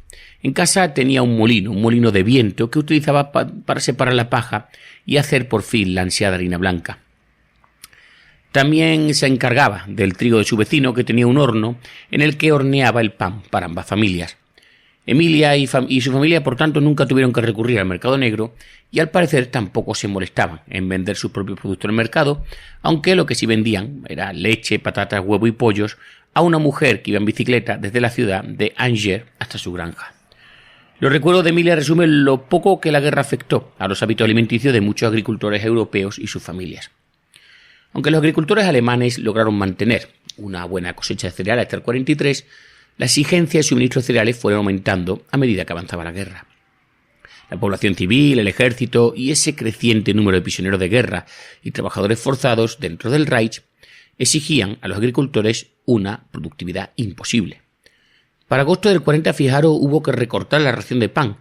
En casa tenía un molino de viento que utilizaba para separar la paja y hacer por fin la ansiada harina blanca. También se encargaba del trigo de su vecino, que tenía un horno en el que horneaba el pan para ambas familias. Emilia y su familia, por tanto, nunca tuvieron que recurrir al mercado negro y al parecer tampoco se molestaban en vender sus propios productos en el mercado, aunque lo que sí vendían era leche, patatas, huevo y pollos a una mujer que iba en bicicleta desde la ciudad de Angers hasta su granja. Los recuerdos de Emilia resumen lo poco que la guerra afectó a los hábitos alimenticios de muchos agricultores europeos y sus familias. Aunque los agricultores alemanes lograron mantener una buena cosecha de cereales hasta el 43, la exigencia de suministros de cereales fueron aumentando a medida que avanzaba la guerra. La población civil, el ejército y ese creciente número de prisioneros de guerra y trabajadores forzados dentro del Reich exigían a los agricultores una productividad imposible. Para agosto del 40, fijaros, hubo que recortar la ración de pan,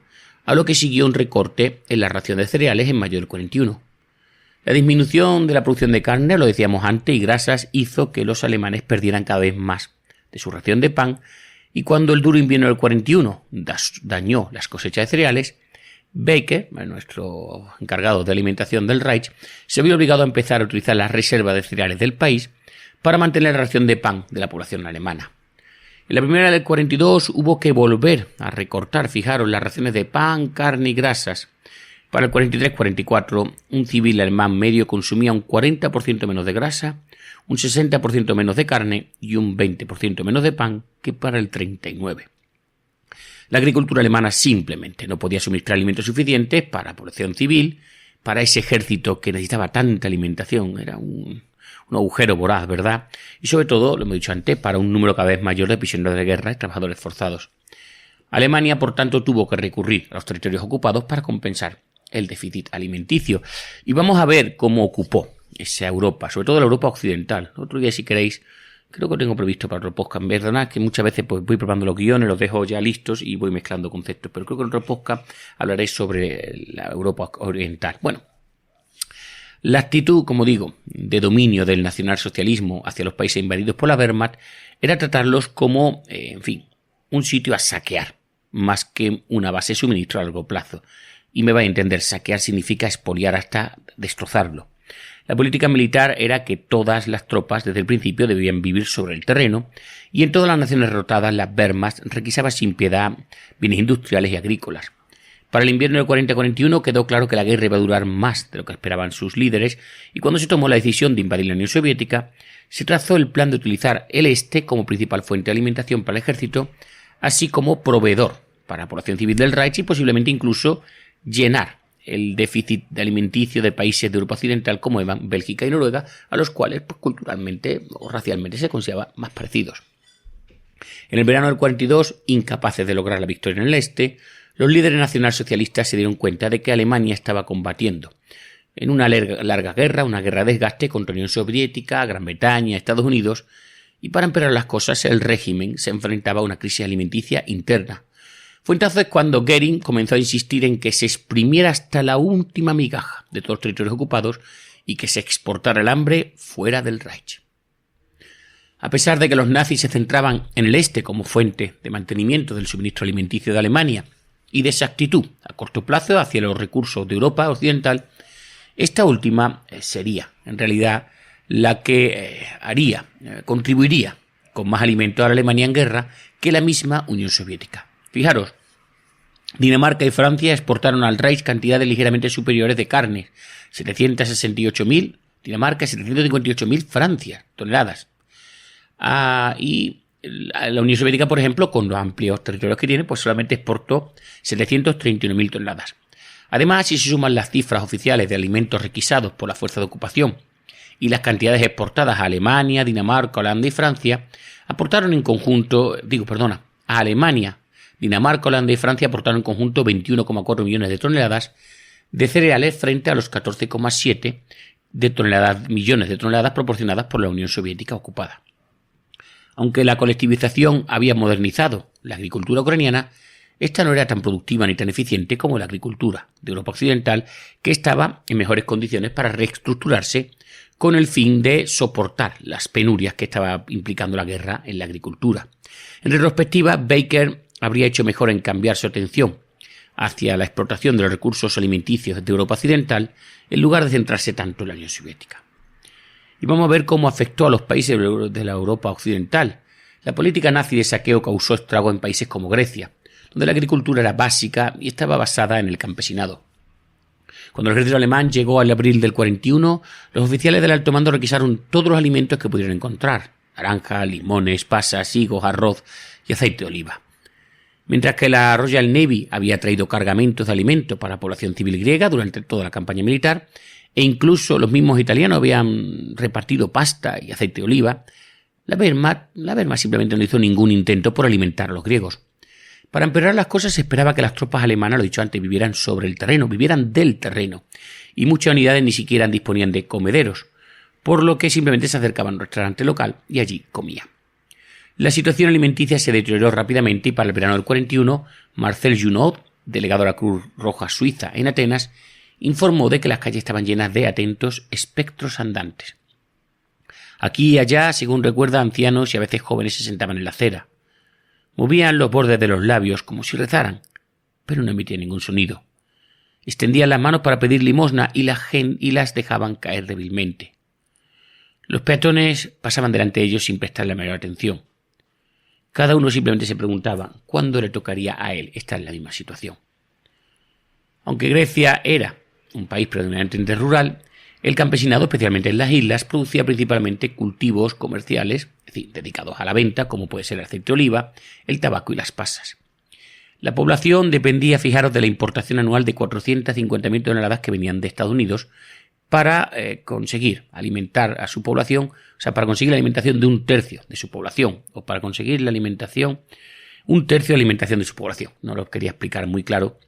a lo que siguió un recorte en la ración de cereales en mayo del 41. La disminución de la producción de carne, lo decíamos antes, y grasas hizo que los alemanes perdieran cada vez más de su ración de pan, y cuando el duro invierno del 41 dañó las cosechas de cereales, Baker, nuestro encargado de alimentación del Reich, se vio obligado a empezar a utilizar las reservas de cereales del país para mantener la ración de pan de la población alemana. En la primera del 42 hubo que volver a recortar, fijaros, las raciones de pan, carne y grasas. Para el 43-44, un civil alemán medio consumía un 40% menos de grasa, un 60% menos de carne y un 20% menos de pan que para el 39. La agricultura alemana simplemente no podía suministrar alimentos suficientes para la población civil, para ese ejército que necesitaba tanta alimentación. Era un agujero voraz, ¿verdad? Y sobre todo, lo hemos dicho antes, para un número cada vez mayor de prisioneros de guerra y trabajadores forzados. Alemania, por tanto, tuvo que recurrir a los territorios ocupados para compensar el déficit alimenticio. Y vamos a ver cómo ocupó esa Europa, sobre todo la Europa occidental. Otro día, si queréis, creo que tengo previsto para otro podcast. Verdad que muchas veces pues voy preparando los guiones, los dejo ya listos y voy mezclando conceptos. Pero creo que en otro podcast hablaré sobre la Europa oriental. Bueno, la actitud, como digo, de dominio del nacionalsocialismo hacia los países invadidos por la Wehrmacht era tratarlos como, un sitio a saquear, más que una base de suministro a largo plazo. Y me va a entender, saquear significa expoliar hasta destrozarlo. La política militar era que todas las tropas desde el principio debían vivir sobre el terreno y en todas las naciones derrotadas la Wehrmacht requisaba sin piedad bienes industriales y agrícolas. Para el invierno del 40-41 quedó claro que la guerra iba a durar más de lo que esperaban sus líderes y cuando se tomó la decisión de invadir la Unión Soviética se trazó el plan de utilizar el este como principal fuente de alimentación para el ejército, así como proveedor para la población civil del Reich y posiblemente incluso llenar el déficit alimenticio de países de Europa Occidental como eran Bélgica y Noruega, a los cuales pues, culturalmente o racialmente se consideraban más parecidos. En el verano del 42, incapaces de lograr la victoria en el este, los líderes nacionalsocialistas se dieron cuenta de que Alemania estaba combatiendo en una larga guerra, una guerra de desgaste contra la Unión Soviética, Gran Bretaña, Estados Unidos, y para empeorar las cosas el régimen se enfrentaba a una crisis alimenticia interna. Fue entonces cuando Göring comenzó a insistir en que se exprimiera hasta la última migaja de todos los territorios ocupados y que se exportara el hambre fuera del Reich. A pesar de que los nazis se centraban en el este como fuente de mantenimiento del suministro alimenticio de Alemania y de esa actitud a corto plazo hacia los recursos de Europa Occidental, esta última sería, en realidad, la que contribuiría con más alimento a la Alemania en guerra que la misma Unión Soviética. Fijaros, Dinamarca y Francia exportaron al Reich cantidades ligeramente superiores de carne, 768.000 Dinamarca y 758.000 Francia, toneladas. Y la Unión Soviética, por ejemplo, con los amplios territorios que tiene, pues solamente exportó 731.000 toneladas. Además, si se suman las cifras oficiales de alimentos requisados por la fuerza de ocupación y las cantidades exportadas a Alemania, Dinamarca, Holanda y Francia, a Alemania, Dinamarca, Holanda y Francia aportaron en conjunto 21,4 millones de toneladas de cereales frente a los 14,7 millones de toneladas proporcionadas por la Unión Soviética ocupada. Aunque la colectivización había modernizado la agricultura ucraniana, esta no era tan productiva ni tan eficiente como la agricultura de Europa Occidental, que estaba en mejores condiciones para reestructurarse con el fin de soportar las penurias que estaba implicando la guerra en la agricultura. En retrospectiva, Baker habría hecho mejor en cambiar su atención hacia la explotación de los recursos alimenticios de Europa Occidental en lugar de centrarse tanto en la Unión Soviética. Y vamos a ver cómo afectó a los países de la Europa Occidental. La política nazi de saqueo causó estragos en países como Grecia, donde la agricultura era básica y estaba basada en el campesinado. Cuando el ejército alemán llegó al abril del 41, los oficiales del alto mando requisaron todos los alimentos que pudieran encontrar: naranjas, limones, pasas, higos, arroz y aceite de oliva. Mientras que la Royal Navy había traído cargamentos de alimentos para la población civil griega durante toda la campaña militar, e incluso los mismos italianos habían repartido pasta y aceite de oliva, la Wehrmacht simplemente no hizo ningún intento por alimentar a los griegos. Para empeorar las cosas se esperaba que las tropas alemanas, lo dicho antes, vivieran sobre el terreno, vivieran del terreno, y muchas unidades ni siquiera disponían de comederos, por lo que simplemente se acercaban a un restaurante local y allí comían. La situación alimenticia se deterioró rápidamente y para el verano del 41, Marcel Junot, delegado de la Cruz Roja Suiza en Atenas, informó de que las calles estaban llenas de atentos espectros andantes. Aquí y allá, según recuerda, ancianos y a veces jóvenes se sentaban en la acera. Movían los bordes de los labios como si rezaran, pero no emitían ningún sonido. Extendían las manos para pedir limosna y las dejaban caer débilmente. Los peatones pasaban delante de ellos sin prestarle la menor atención. Cada uno simplemente se preguntaba cuándo le tocaría a él estar en la misma situación. Aunque Grecia era un país predominantemente rural, el campesinado, especialmente en las islas, producía principalmente cultivos comerciales, es decir, dedicados a la venta, como puede ser el aceite de oliva, el tabaco y las pasas. La población dependía, fijaros, de la importación anual de 450.000 toneladas que venían de Estados Unidos para conseguir alimentar a su población, o sea, para conseguir la alimentación de un tercio de su población, o para conseguir la alimentación, un tercio de alimentación de su población. No lo quería explicar muy claro,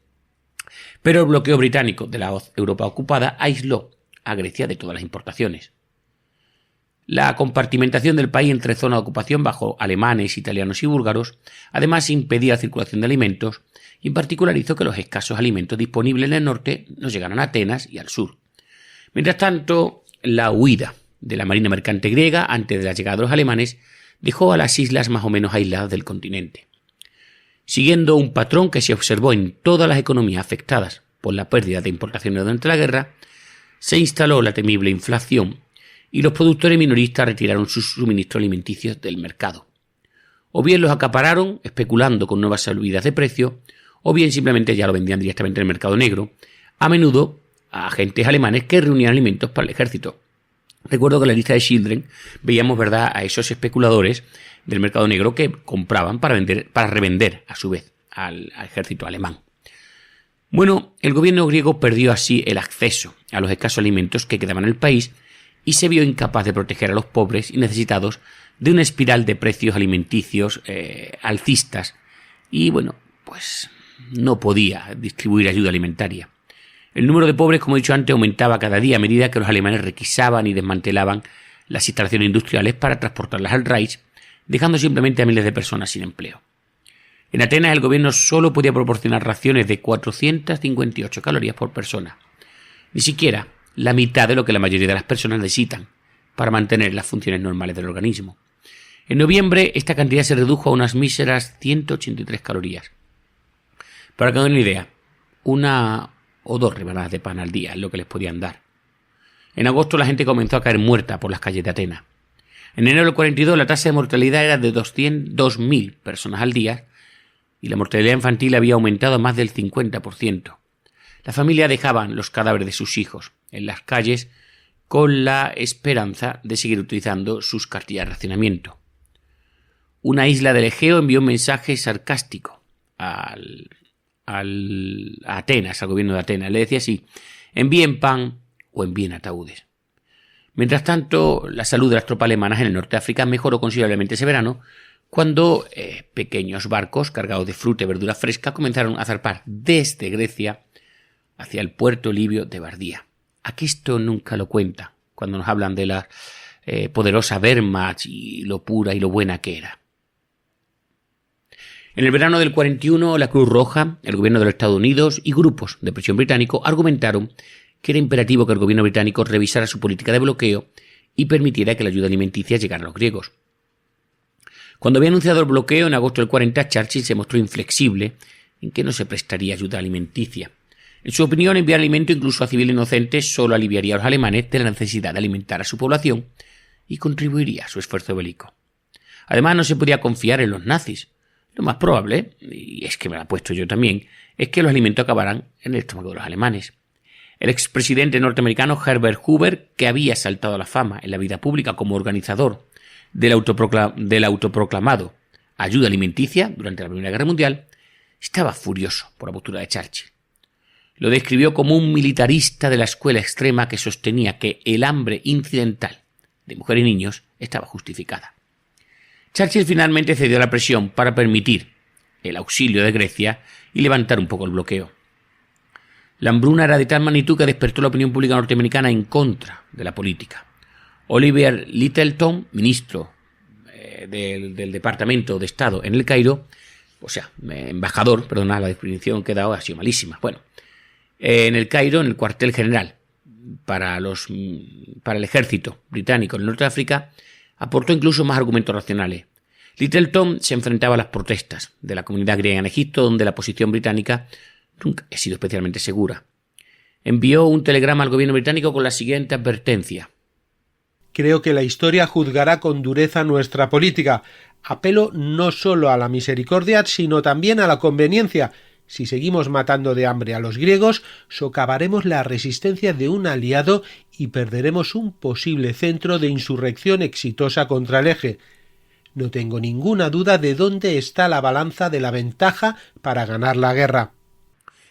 pero el bloqueo británico de la Europa ocupada aisló a Grecia de todas las importaciones. La compartimentación del país entre zonas de ocupación bajo alemanes, italianos y búlgaros, además impedía la circulación de alimentos y en particular hizo que los escasos alimentos disponibles en el norte no llegaran a Atenas y al sur. Mientras tanto, la huida de la marina mercante griega antes de la llegada de los alemanes dejó a las islas más o menos aisladas del continente. Siguiendo un patrón que se observó en todas las economías afectadas por la pérdida de importaciones durante la guerra, se instaló la temible inflación y los productores minoristas retiraron sus suministros alimenticios del mercado. O bien los acapararon especulando con nuevas subidas de precio, o bien simplemente ya lo vendían directamente en el mercado negro, a menudo a agentes alemanes que reunían alimentos para el ejército. Recuerdo que en la lista de Children veíamos, ¿verdad?, a esos especuladores del mercado negro que compraban para revender a su vez al ejército alemán. Bueno, el gobierno griego perdió así el acceso a los escasos alimentos que quedaban en el país y se vio incapaz de proteger a los pobres y necesitados de una espiral de precios alimenticios alcistas y, bueno, pues no podía distribuir ayuda alimentaria. El número de pobres, como he dicho antes, aumentaba cada día a medida que los alemanes requisaban y desmantelaban las instalaciones industriales para transportarlas al Reich, dejando simplemente a miles de personas sin empleo. En Atenas el gobierno solo podía proporcionar raciones de 458 calorías por persona, ni siquiera la mitad de lo que la mayoría de las personas necesitan para mantener las funciones normales del organismo. En noviembre esta cantidad se redujo a unas míseras 183 calorías. Para que hagan una idea, 1 o 2 rebanadas de pan al día es lo que les podían dar. En agosto la gente comenzó a caer muerta por las calles de Atenas. En enero del 42 la tasa de mortalidad era de 2.000 personas al día y la mortalidad infantil había aumentado a más del 50%. Las familias dejaban los cadáveres de sus hijos en las calles con la esperanza de seguir utilizando sus cartillas de racionamiento. Una isla del Egeo envió un mensaje sarcástico a Atenas, al gobierno de Atenas. Le decía así: envíen pan o envíen ataúdes. Mientras tanto, la salud de las tropas alemanas en el norte de África mejoró considerablemente ese verano, cuando pequeños barcos cargados de fruta y verdura fresca comenzaron a zarpar desde Grecia hacia el puerto libio de Bardía. Aquí esto nunca lo cuenta, cuando nos hablan de la poderosa Wehrmacht y lo pura y lo buena que era. En el verano del 41, la Cruz Roja, el gobierno de los Estados Unidos y grupos de presión británico argumentaron que era imperativo que el gobierno británico revisara su política de bloqueo y permitiera que la ayuda alimenticia llegara a los griegos. Cuando había anunciado el bloqueo en agosto del 40, Churchill se mostró inflexible en que no se prestaría ayuda alimenticia. En su opinión, enviar alimento incluso a civiles inocentes solo aliviaría a los alemanes de la necesidad de alimentar a su población y contribuiría a su esfuerzo bélico. Además, no se podía confiar en los nazis. Lo más probable, y es que me lo he puesto yo también, es que los alimentos acabaran en el estómago de los alemanes. El expresidente norteamericano Herbert Hoover, que había saltado a la fama en la vida pública como organizador del autoproclamado ayuda alimenticia durante la Primera Guerra Mundial, estaba furioso por la postura de Churchill. Lo describió como un militarista de la escuela extrema que sostenía que el hambre incidental de mujeres y niños estaba justificada. Churchill finalmente cedió a la presión para permitir el auxilio de Grecia y levantar un poco el bloqueo. La hambruna era de tal magnitud que despertó la opinión pública norteamericana en contra de la política. Oliver Littleton, ministro del Departamento de Estado en el Cairo, embajador, perdona, la definición que he dado ha sido malísima. Bueno, en el Cairo, en el cuartel general para el ejército británico en el norte de África, aportó incluso más argumentos racionales. Littleton se enfrentaba a las protestas de la comunidad griega en Egipto, donde la posición británica nunca ha sido especialmente segura. Envió un telegrama al gobierno británico con la siguiente advertencia: creo que la historia juzgará con dureza nuestra política. Apelo no solo a la misericordia, sino también a la conveniencia. Si seguimos matando de hambre a los griegos, socavaremos la resistencia de un aliado y perderemos un posible centro de insurrección exitosa contra el eje. No tengo ninguna duda de dónde está la balanza de la ventaja para ganar la guerra.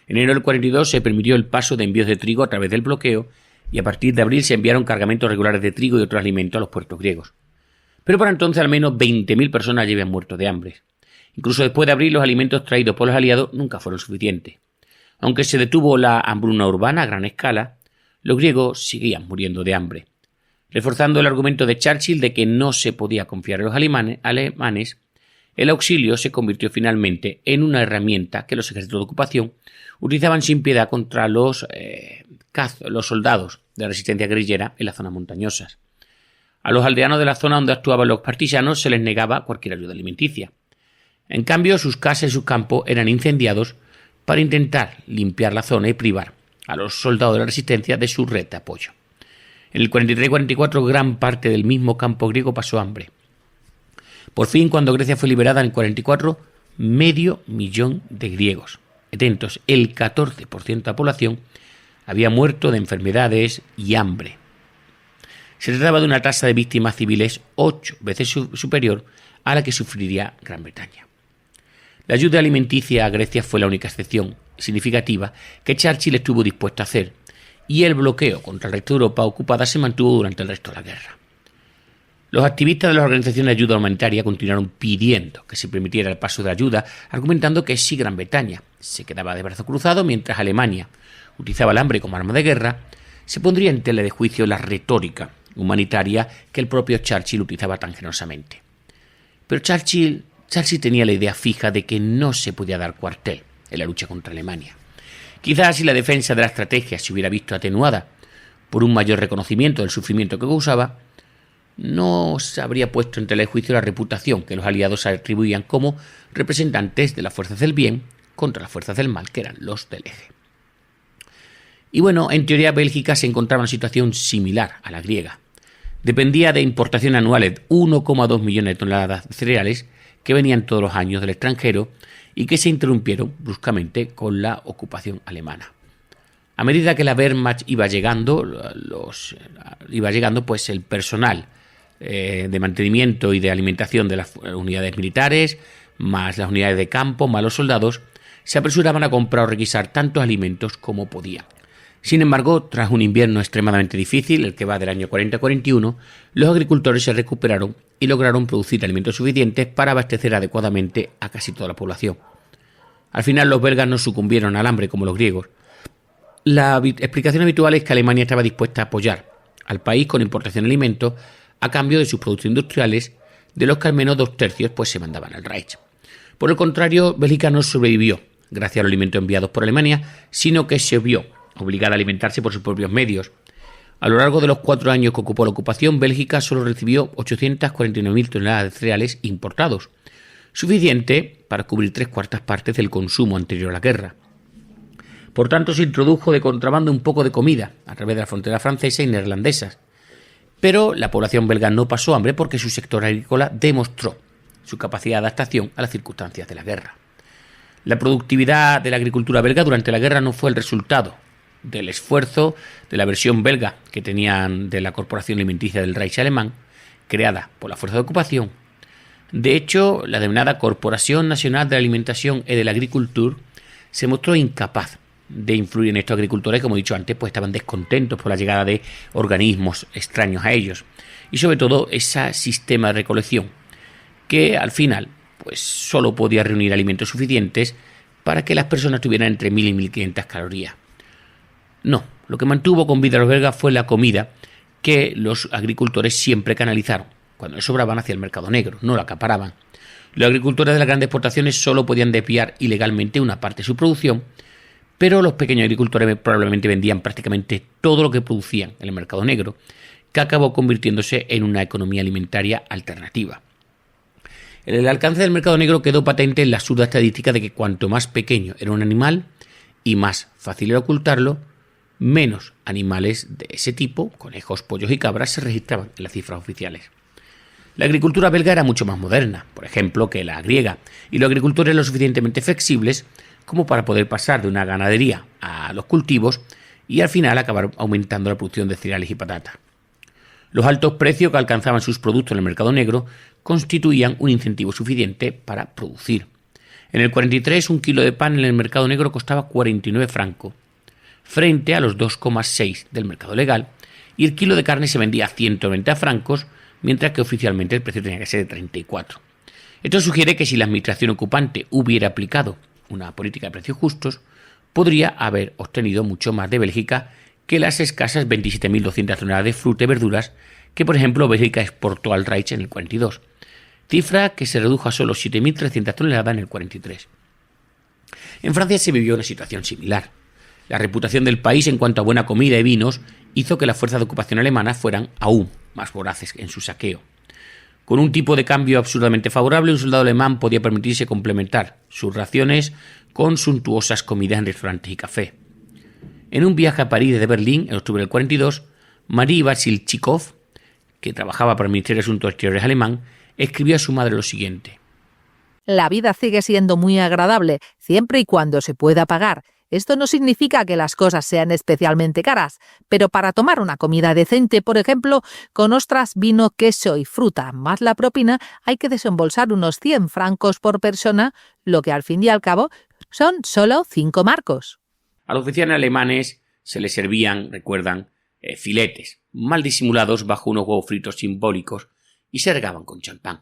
En enero del 42 se permitió el paso de envíos de trigo a través del bloqueo y a partir de abril se enviaron cargamentos regulares de trigo y otros alimentos a los puertos griegos. Pero para entonces al menos 20.000 personas ya habían muerto de hambre. Incluso después de abril los alimentos traídos por los aliados nunca fueron suficientes. Aunque se detuvo la hambruna urbana a gran escala, los griegos seguían muriendo de hambre. Reforzando el argumento de Churchill de que no se podía confiar en los alemanes, el auxilio se convirtió finalmente en una herramienta que los ejércitos de ocupación utilizaban sin piedad contra los soldados de la resistencia guerrillera en las zonas montañosas. A los aldeanos de la zona donde actuaban los partisanos se les negaba cualquier ayuda alimenticia. En cambio, sus casas y sus campos eran incendiados para intentar limpiar la zona y privar a los soldados de la resistencia de su red de apoyo. En el 43 y 44 gran parte del mismo campo griego pasó hambre. Por fin, cuando Grecia fue liberada en el 44, 500.000 de griegos, atentos, el 14% de la población, había muerto de enfermedades y hambre. Se trataba de una tasa de víctimas civiles 8 veces superior a la que sufriría Gran Bretaña. La ayuda alimenticia a Grecia fue la única excepción significativa que Churchill estuvo dispuesto a hacer, y el bloqueo contra el resto de Europa ocupada se mantuvo durante el resto de la guerra. Los activistas de las organizaciones de ayuda humanitaria continuaron pidiendo que se permitiera el paso de ayuda, argumentando que si Gran Bretaña se quedaba de brazo cruzado mientras Alemania utilizaba el hambre como arma de guerra, se pondría en tela de juicio la retórica humanitaria que el propio Churchill utilizaba tan generosamente. Pero Churchill tenía la idea fija de que no se podía dar cuartel en la lucha contra Alemania. Quizás si la defensa de la estrategia se hubiera visto atenuada por un mayor reconocimiento del sufrimiento que causaba, no se habría puesto en tela de juicio la reputación que los aliados atribuían como representantes de las fuerzas del bien contra las fuerzas del mal, que eran los del eje. Y bueno, en teoría Bélgica se encontraba en una situación similar a la griega. Dependía de importaciones anuales de 1,2 millones de toneladas de cereales que venían todos los años del extranjero y que se interrumpieron bruscamente con la ocupación alemana. A medida que la Wehrmacht iba llegando, pues el personal de mantenimiento y de alimentación de las unidades militares, más las unidades de campo, más los soldados, se apresuraban a comprar o requisar tantos alimentos como podían. Sin embargo, tras un invierno extremadamente difícil, el que va del año 40-41, los agricultores se recuperaron y lograron producir alimentos suficientes para abastecer adecuadamente a casi toda la población. Al final, los belgas no sucumbieron al hambre como los griegos. La explicación habitual es que Alemania estaba dispuesta a apoyar al país con importación de alimentos a cambio de sus productos industriales, de los que al menos 2/3 pues se mandaban al Reich. Por el contrario, Bélgica no sobrevivió gracias a los alimentos enviados por Alemania, sino que se vio obligada a alimentarse por sus propios medios. A lo largo de los 4 años que ocupó la ocupación, Bélgica solo recibió 849.000 toneladas de cereales importados, suficiente para cubrir 3/4 partes del consumo anterior a la guerra. Por tanto, se introdujo de contrabando un poco de comida a través de la frontera francesa y neerlandesa. Pero la población belga no pasó hambre porque su sector agrícola demostró su capacidad de adaptación a las circunstancias de la guerra. La productividad de la agricultura belga durante la guerra no fue el resultado del esfuerzo de la versión belga que tenían de la Corporación Alimenticia del Reich alemán, creada por la fuerza de ocupación. De hecho, la denominada Corporación Nacional de la Alimentación y de la Agricultura se mostró incapaz de influir en estos agricultores, como he dicho antes, pues estaban descontentos por la llegada de organismos extraños a ellos. Y sobre todo ese sistema de recolección, que al final pues solo podía reunir alimentos suficientes para que las personas tuvieran entre 1.000 y 1.500 calorías. No, lo que mantuvo con vida a los belgas fue la comida que los agricultores siempre canalizaron, cuando les sobraban, hacia el mercado negro, no la acaparaban. Los agricultores de las grandes exportaciones solo podían desviar ilegalmente una parte de su producción, pero los pequeños agricultores probablemente vendían prácticamente todo lo que producían en el mercado negro, que acabó convirtiéndose en una economía alimentaria alternativa. El alcance del mercado negro quedó patente en la absurda estadística de que cuanto más pequeño era un animal y más fácil era ocultarlo, menos animales de ese tipo, conejos, pollos y cabras, se registraban en las cifras oficiales. La agricultura belga era mucho más moderna, por ejemplo, que la griega, y los agricultores eran lo suficientemente flexibles como para poder pasar de una ganadería a los cultivos y al final acabar aumentando la producción de cereales y patatas. Los altos precios que alcanzaban sus productos en el mercado negro constituían un incentivo suficiente para producir. En el 43, un kilo de pan en el mercado negro costaba 49 francos, frente a los 2,6 del mercado legal, y el kilo de carne se vendía a 190 francos, mientras que oficialmente el precio tenía que ser de 34. Esto sugiere que si la administración ocupante hubiera aplicado una política de precios justos, podría haber obtenido mucho más de Bélgica que las escasas 27.200 toneladas de fruta y verduras que, por ejemplo, Bélgica exportó al Reich en el 42, cifra que se redujo a solo 7.300 toneladas en el 43. En Francia se vivió una situación similar. La reputación del país en cuanto a buena comida y vinos hizo que las fuerzas de ocupación alemanas fueran aún más voraces en su saqueo. Con un tipo de cambio absurdamente favorable, un soldado alemán podía permitirse complementar sus raciones con suntuosas comidas en restaurantes y cafés. En un viaje a París desde Berlín, en octubre del 42, Marie Vasilchikov, que trabajaba para el Ministerio de Asuntos Exteriores alemán, escribió a su madre lo siguiente: La vida sigue siendo muy agradable, siempre y cuando se pueda pagar. Esto no significa que las cosas sean especialmente caras, pero para tomar una comida decente, por ejemplo, con ostras, vino, queso y fruta, más la propina, hay que desembolsar unos 100 francos por persona, lo que al fin y al cabo son solo 5 marcos. A los oficiales alemanes se les servían, recuerdan, filetes, mal disimulados bajo unos huevos fritos simbólicos, y se regaban con champán.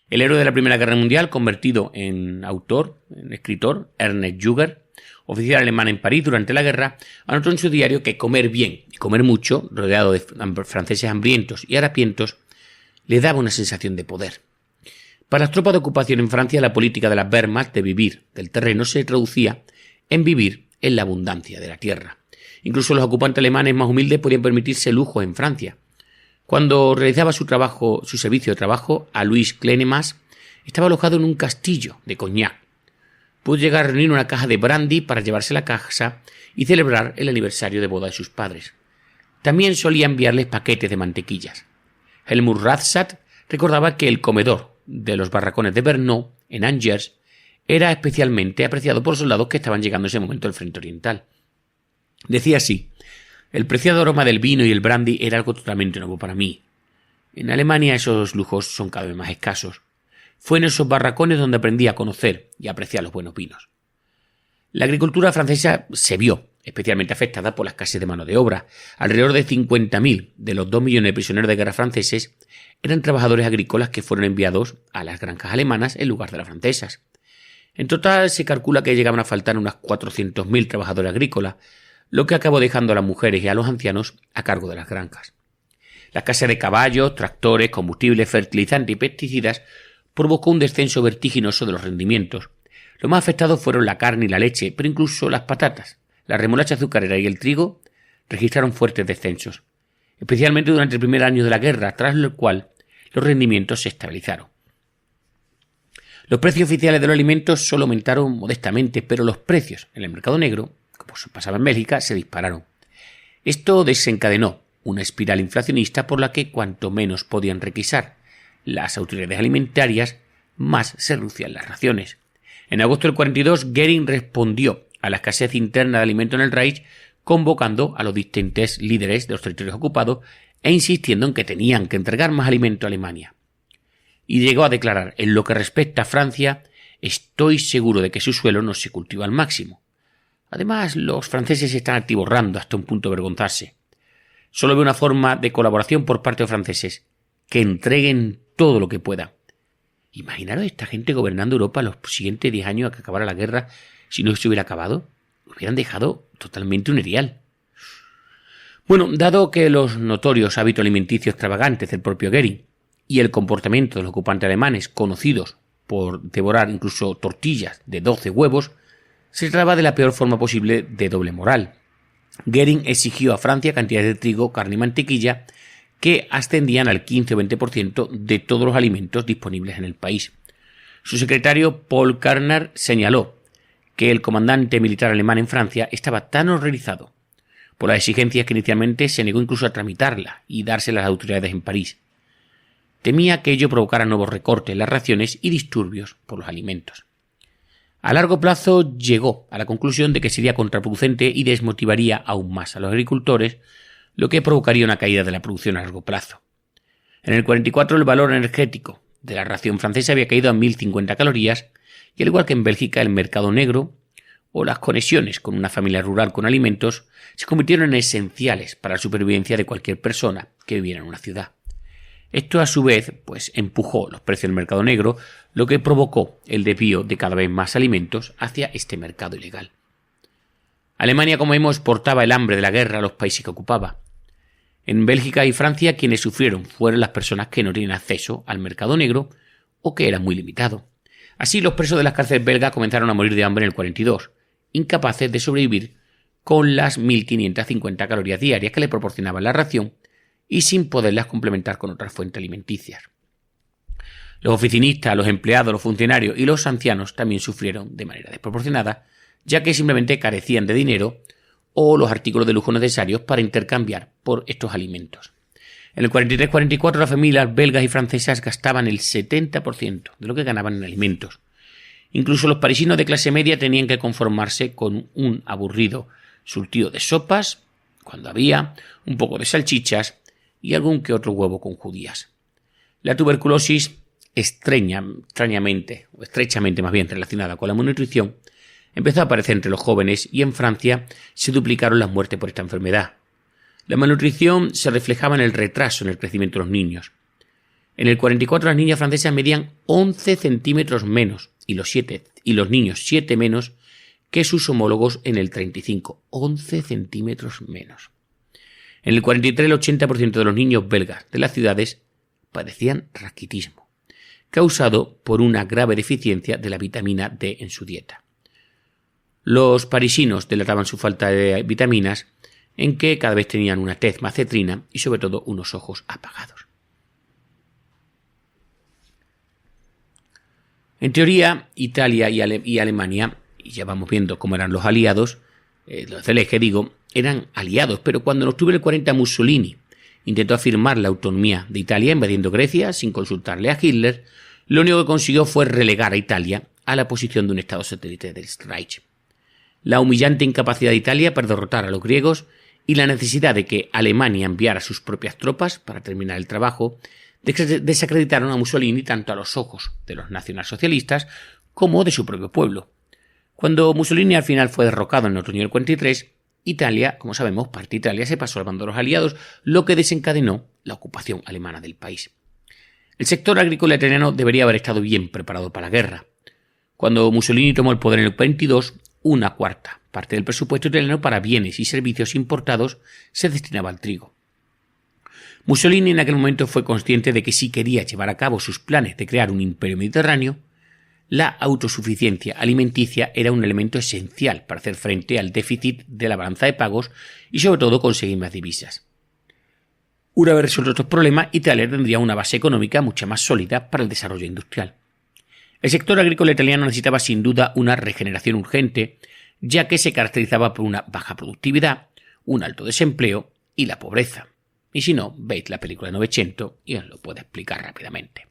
El héroe de la Primera Guerra Mundial, convertido en escritor, Ernest Juger, oficial alemán en París durante la guerra, anotó en su diario que comer bien y comer mucho, rodeado de franceses hambrientos y harapientos, le daba una sensación de poder. Para las tropas de ocupación en Francia, la política de las Wehrmacht de vivir del terreno se traducía en vivir en la abundancia de la tierra. Incluso los ocupantes alemanes más humildes podían permitirse lujos en Francia. Cuando realizaba su servicio de trabajo, a Louis Clénemas estaba alojado en un castillo de Cognac. Pudo llegar a reunir una caja de brandy para llevarse a la casa y celebrar el aniversario de boda de sus padres. También solía enviarles paquetes de mantequillas. Helmut Rathsatt recordaba que el comedor de los barracones de Vernon, en Angers, era especialmente apreciado por soldados que estaban llegando en ese momento al frente oriental. Decía así: el preciado aroma del vino y el brandy era algo totalmente nuevo para mí. En Alemania esos lujos son cada vez más escasos. Fue en esos barracones donde aprendí a conocer y apreciar los buenos vinos. La agricultura francesa se vio especialmente afectada por la escasez de mano de obra. Alrededor de 50.000 de los 2 millones de prisioneros de guerra franceses eran trabajadores agrícolas que fueron enviados a las granjas alemanas en lugar de las francesas. En total se calcula que llegaban a faltar unas 400.000 trabajadores agrícolas, lo que acabó dejando a las mujeres y a los ancianos a cargo de las granjas. La escasez de caballos, tractores, combustibles, fertilizantes y pesticidas provocó un descenso vertiginoso de los rendimientos. Los más afectados fueron la carne y la leche, pero incluso las patatas, la remolacha azucarera y el trigo registraron fuertes descensos, especialmente durante el primer año de la guerra, tras lo cual los rendimientos se estabilizaron. Los precios oficiales de los alimentos solo aumentaron modestamente, pero los precios en el mercado negro, como pasaba en Bélgica, se dispararon. Esto desencadenó una espiral inflacionista por la que cuanto menos podían requisar las autoridades alimentarias, más se reducían las raciones. En agosto del 42, Göring respondió a la escasez interna de alimentos en el Reich, convocando a los distintos líderes de los territorios ocupados e insistiendo en que tenían que entregar más alimento a Alemania. Y llegó a declarar: en lo que respecta a Francia, estoy seguro de que su suelo no se cultiva al máximo. Además, los franceses se están atiborrando hasta un punto de avergonzarse. Solo veo una forma de colaboración por parte de los franceses: que entreguen todo lo que puedan. Imaginaros esta gente gobernando Europa los siguientes 10 años a que acabara la guerra. Si no se hubiera acabado, lo hubieran dejado totalmente un erial. Bueno, dado que los notorios hábitos alimenticios extravagantes del propio Göring y el comportamiento de los ocupantes alemanes, conocidos por devorar incluso tortillas de 12 huevos, se trataba de la peor forma posible de doble moral. Göring exigió a Francia cantidades de trigo, carne y mantequilla que ascendían al 15 o 20% de todos los alimentos disponibles en el país. Su secretario Paul Karner señaló que el comandante militar alemán en Francia estaba tan horrorizado por las exigencias que inicialmente se negó incluso a tramitarlas y dárselas a las autoridades en París. Temía que ello provocara nuevos recortes en las raciones y disturbios por los alimentos. A largo plazo llegó a la conclusión de que sería contraproducente y desmotivaría aún más a los agricultores, lo que provocaría una caída de la producción a largo plazo. En el 44 el valor energético de la ración francesa había caído a 1.050 calorías y al igual que en Bélgica el mercado negro o las conexiones con una familia rural con alimentos se convirtieron en esenciales para la supervivencia de cualquier persona que viviera en una ciudad. Esto a su vez empujó los precios del mercado negro, lo que provocó el desvío de cada vez más alimentos hacia este mercado ilegal. Alemania, como vemos, exportaba el hambre de la guerra a los países que ocupaba. En Bélgica y Francia, quienes sufrieron fueron las personas que no tenían acceso al mercado negro o que era muy limitado. Así, los presos de las cárceles belgas comenzaron a morir de hambre en el 42, incapaces de sobrevivir con las 1.550 calorías diarias que le proporcionaba la ración y sin poderlas complementar con otras fuentes alimenticias. Los oficinistas, los empleados, los funcionarios y los ancianos también sufrieron de manera desproporcionada, ya que simplemente carecían de dinero o los artículos de lujo necesarios para intercambiar por estos alimentos. En el 43-44 las familias belgas y francesas gastaban el 70% de lo que ganaban en alimentos. Incluso los parisinos de clase media tenían que conformarse con un aburrido surtido de sopas, cuando había, un poco de salchichas y algún que otro huevo con judías. La tuberculosis, estrechamente más bien relacionada con la malnutrición, empezó a aparecer entre los jóvenes y en Francia se duplicaron las muertes por esta enfermedad. La malnutrición se reflejaba en el retraso en el crecimiento de los niños. En el 44 las niñas francesas medían 11 centímetros menos y los niños 7 menos que sus homólogos en el 35, 11 centímetros menos. En el 43 el 80% de los niños belgas de las ciudades padecían raquitismo, causado por una grave deficiencia de la vitamina D en su dieta. Los parisinos delataban su falta de vitaminas en que cada vez tenían una tez más cetrina y sobre todo unos ojos apagados. En teoría, Italia y Alemania, y ya vamos viendo cómo eran los aliados, los del eje eran aliados, pero cuando en octubre del 40 Mussolini intentó afirmar la autonomía de Italia invadiendo Grecia sin consultarle a Hitler, lo único que consiguió fue relegar a Italia a la posición de un estado satélite del Reich. La humillante incapacidad de Italia para derrotar a los griegos y la necesidad de que Alemania enviara sus propias tropas para terminar el trabajo desacreditaron a Mussolini tanto a los ojos de los nacionalsocialistas como de su propio pueblo. Cuando Mussolini al final fue derrocado en el otoño del 43, Italia, como sabemos, parte de Italia se pasó al bando de los aliados, lo que desencadenó la ocupación alemana del país. El sector agrícola italiano debería haber estado bien preparado para la guerra. Cuando Mussolini tomó el poder en el 42, una cuarta parte del presupuesto italiano para bienes y servicios importados se destinaba al trigo. Mussolini en aquel momento fue consciente de que si quería llevar a cabo sus planes de crear un imperio mediterráneo, la autosuficiencia alimenticia era un elemento esencial para hacer frente al déficit de la balanza de pagos y sobre todo conseguir más divisas. Una vez resueltos estos problemas, Italia tendría una base económica mucho más sólida para el desarrollo industrial. El sector agrícola italiano necesitaba sin duda una regeneración urgente, ya que se caracterizaba por una baja productividad, un alto desempleo y la pobreza. Y si no, veis la película de Novecento y os lo puedo explicar rápidamente.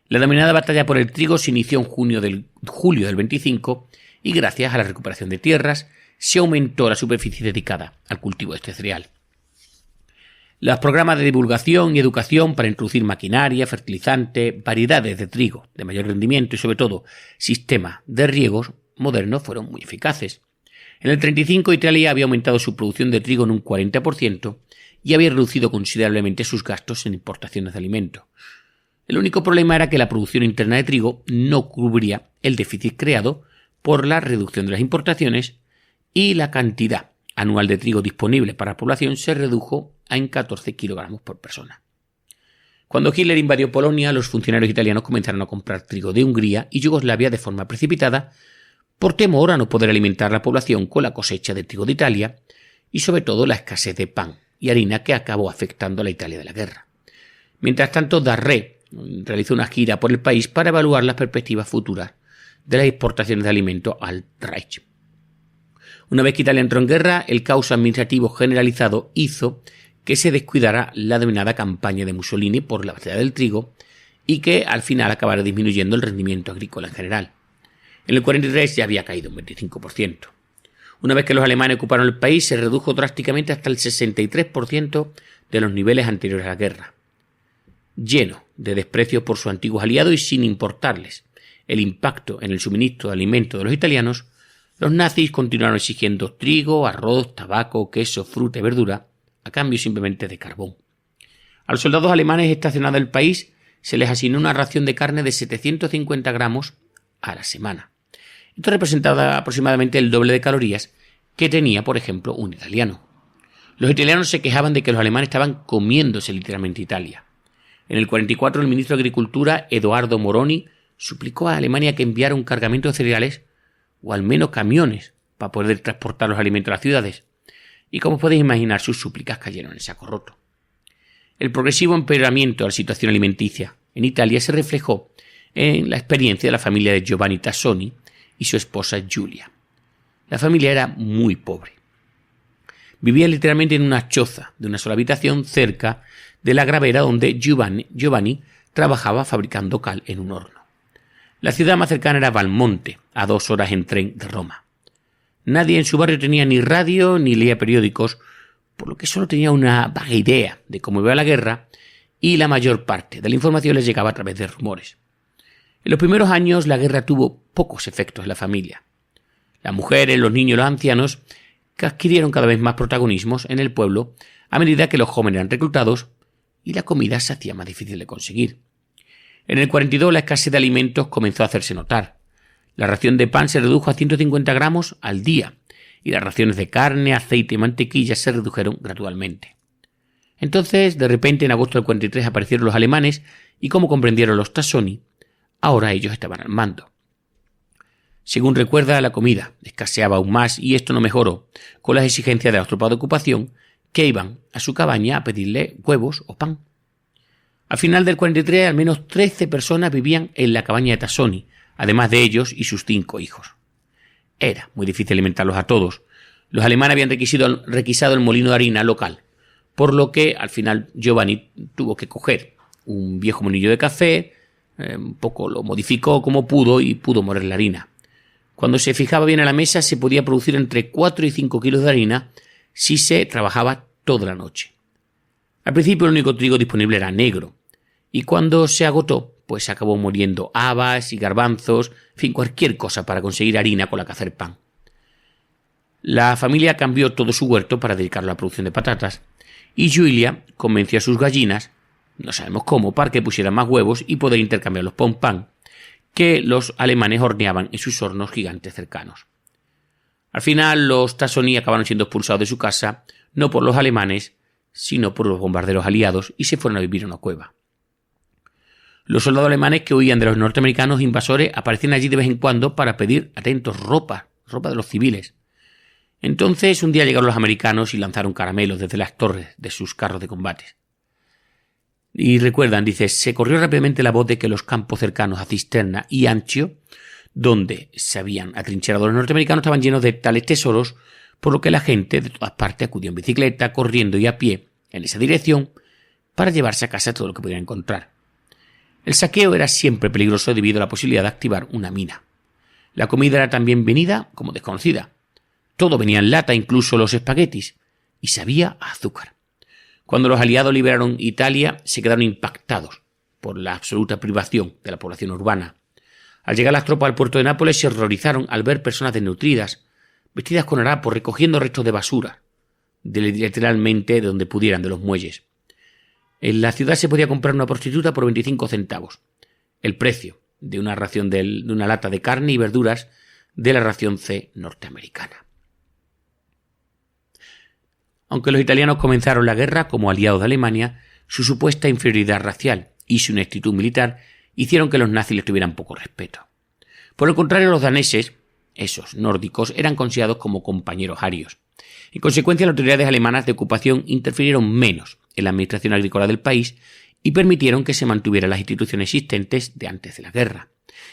La denominada batalla por el trigo se inició en julio del 25 y gracias a la recuperación de tierras se aumentó la superficie dedicada al cultivo de este cereal. Los programas de divulgación y educación para introducir maquinaria, fertilizante, variedades de trigo de mayor rendimiento y sobre todo sistemas de riegos modernos fueron muy eficaces. En el 35 Italia había aumentado su producción de trigo en un 40% y había reducido considerablemente sus gastos en importaciones de alimentos. El único problema era que la producción interna de trigo no cubría el déficit creado por la reducción de las importaciones y la cantidad anual de trigo disponible para la población se redujo en 14 kilogramos por persona. Cuando Hitler invadió Polonia, los funcionarios italianos comenzaron a comprar trigo de Hungría y Yugoslavia de forma precipitada por temor a no poder alimentar a la población con la cosecha de trigo de Italia y sobre todo la escasez de pan y harina que acabó afectando a la Italia de la guerra. Mientras tanto, Darré realizó una gira por el país para evaluar las perspectivas futuras de las exportaciones de alimentos al Reich. Una vez que Italia entró en guerra, el caos administrativo generalizado hizo que se descuidara la denominada campaña de Mussolini por la batalla del trigo y que al final acabara disminuyendo el rendimiento agrícola en general. En el 43 ya había caído un 25%. Una vez que los alemanes ocuparon el país, se redujo drásticamente hasta el 63% de los niveles anteriores a la guerra. Lleno de desprecio por sus antiguos aliados y sin importarles el impacto en el suministro de alimentos de los italianos, los nazis continuaron exigiendo trigo, arroz, tabaco, queso, fruta y verdura, a cambio simplemente de carbón. A los soldados alemanes estacionados en el país se les asignó una ración de carne de 750 gramos a la semana. Esto representaba aproximadamente el doble de calorías que tenía, por ejemplo, un italiano. Los italianos se quejaban de que los alemanes estaban comiéndose literalmente Italia. En el 44 el ministro de Agricultura, Edoardo Moroni, suplicó a Alemania que enviara un cargamento de cereales o al menos camiones para poder transportar los alimentos a las ciudades. Y como podéis imaginar, sus súplicas cayeron en saco roto. El progresivo empeoramiento de la situación alimenticia en Italia se reflejó en la experiencia de la familia de Giovanni Tassoni y su esposa Giulia. La familia era muy pobre. Vivía literalmente en una choza de una sola habitación cerca de la gravera donde Giovanni trabajaba fabricando cal en un horno. La ciudad más cercana era Valmonte, a 2 horas en tren de Roma. Nadie en su barrio tenía ni radio ni leía periódicos, por lo que solo tenía una vaga idea de cómo iba la guerra y la mayor parte de la información les llegaba a través de rumores. En los primeros años la guerra tuvo pocos efectos en la familia. Las mujeres, los niños y los ancianos que adquirieron cada vez más protagonismos en el pueblo a medida que los jóvenes eran reclutados y la comida se hacía más difícil de conseguir. En el 42 la escasez de alimentos comenzó a hacerse notar. La ración de pan se redujo a 150 gramos al día y las raciones de carne, aceite y mantequilla se redujeron gradualmente. Entonces, de repente, en agosto del 43 aparecieron los alemanes y, como comprendieron los Tassoni, ahora ellos estaban al mando. Según recuerda, la comida escaseaba aún más y esto no mejoró con las exigencias de las tropas de ocupación que iban a su cabaña a pedirle huevos o pan. Al final del 43 al menos 13 personas vivían en la cabaña de Tassoni, además de ellos y sus 5 hijos. Era muy difícil alimentarlos a todos. Los alemanes habían requisado el molino de harina local, por lo que al final Giovanni tuvo que coger un viejo molino de café, un poco lo modificó como pudo y pudo moler la harina. Cuando se fijaba bien a la mesa se podía producir entre 4 y 5 kilos de harina si se trabajaba toda la noche. Al principio el único trigo disponible era negro y cuando se agotó pues acabó moliendo habas y garbanzos, en fin, cualquier cosa para conseguir harina con la que hacer pan. La familia cambió todo su huerto para dedicarlo a la producción de patatas y Giulia convenció a sus gallinas, no sabemos cómo, para que pusieran más huevos y poder intercambiarlos por un pan que los alemanes horneaban en sus hornos gigantes cercanos. Al final los Tassoni acabaron siendo expulsados de su casa, no por los alemanes, sino por los bombarderos aliados y se fueron a vivir a una cueva. Los soldados alemanes que huían de los norteamericanos invasores aparecían allí de vez en cuando para pedir, atentos, ropa de los civiles. Entonces un día llegaron los americanos y lanzaron caramelos desde las torres de sus carros de combate. Y recuerdan, dice, se corrió rápidamente la voz de que los campos cercanos a Cisterna y Anchio, donde se habían atrincherado los norteamericanos, estaban llenos de tales tesoros, por lo que la gente de todas partes acudió en bicicleta, corriendo y a pie en esa dirección para llevarse a casa todo lo que pudieran encontrar. El saqueo era siempre peligroso debido a la posibilidad de activar una mina. La comida era tan bienvenida como desconocida. Todo venía en lata, incluso los espaguetis, y sabía a azúcar. Cuando los aliados liberaron Italia, se quedaron impactados por la absoluta privación de la población urbana. Al llegar las tropas al puerto de Nápoles, se horrorizaron al ver personas desnutridas, vestidas con harapos, recogiendo restos de basura, literalmente de donde pudieran, de los muelles. En la ciudad se podía comprar una prostituta por 25 centavos, el precio de una ración de una lata de carne y verduras de la ración C norteamericana. Aunque los italianos comenzaron la guerra como aliados de Alemania, su supuesta inferioridad racial y su ineptitud militar hicieron que los nazis les tuvieran poco respeto. Por el contrario, los daneses, esos nórdicos, eran considerados como compañeros arios. En consecuencia, las autoridades alemanas de ocupación interfirieron menos en la administración agrícola del país y permitieron que se mantuvieran las instituciones existentes de antes de la guerra.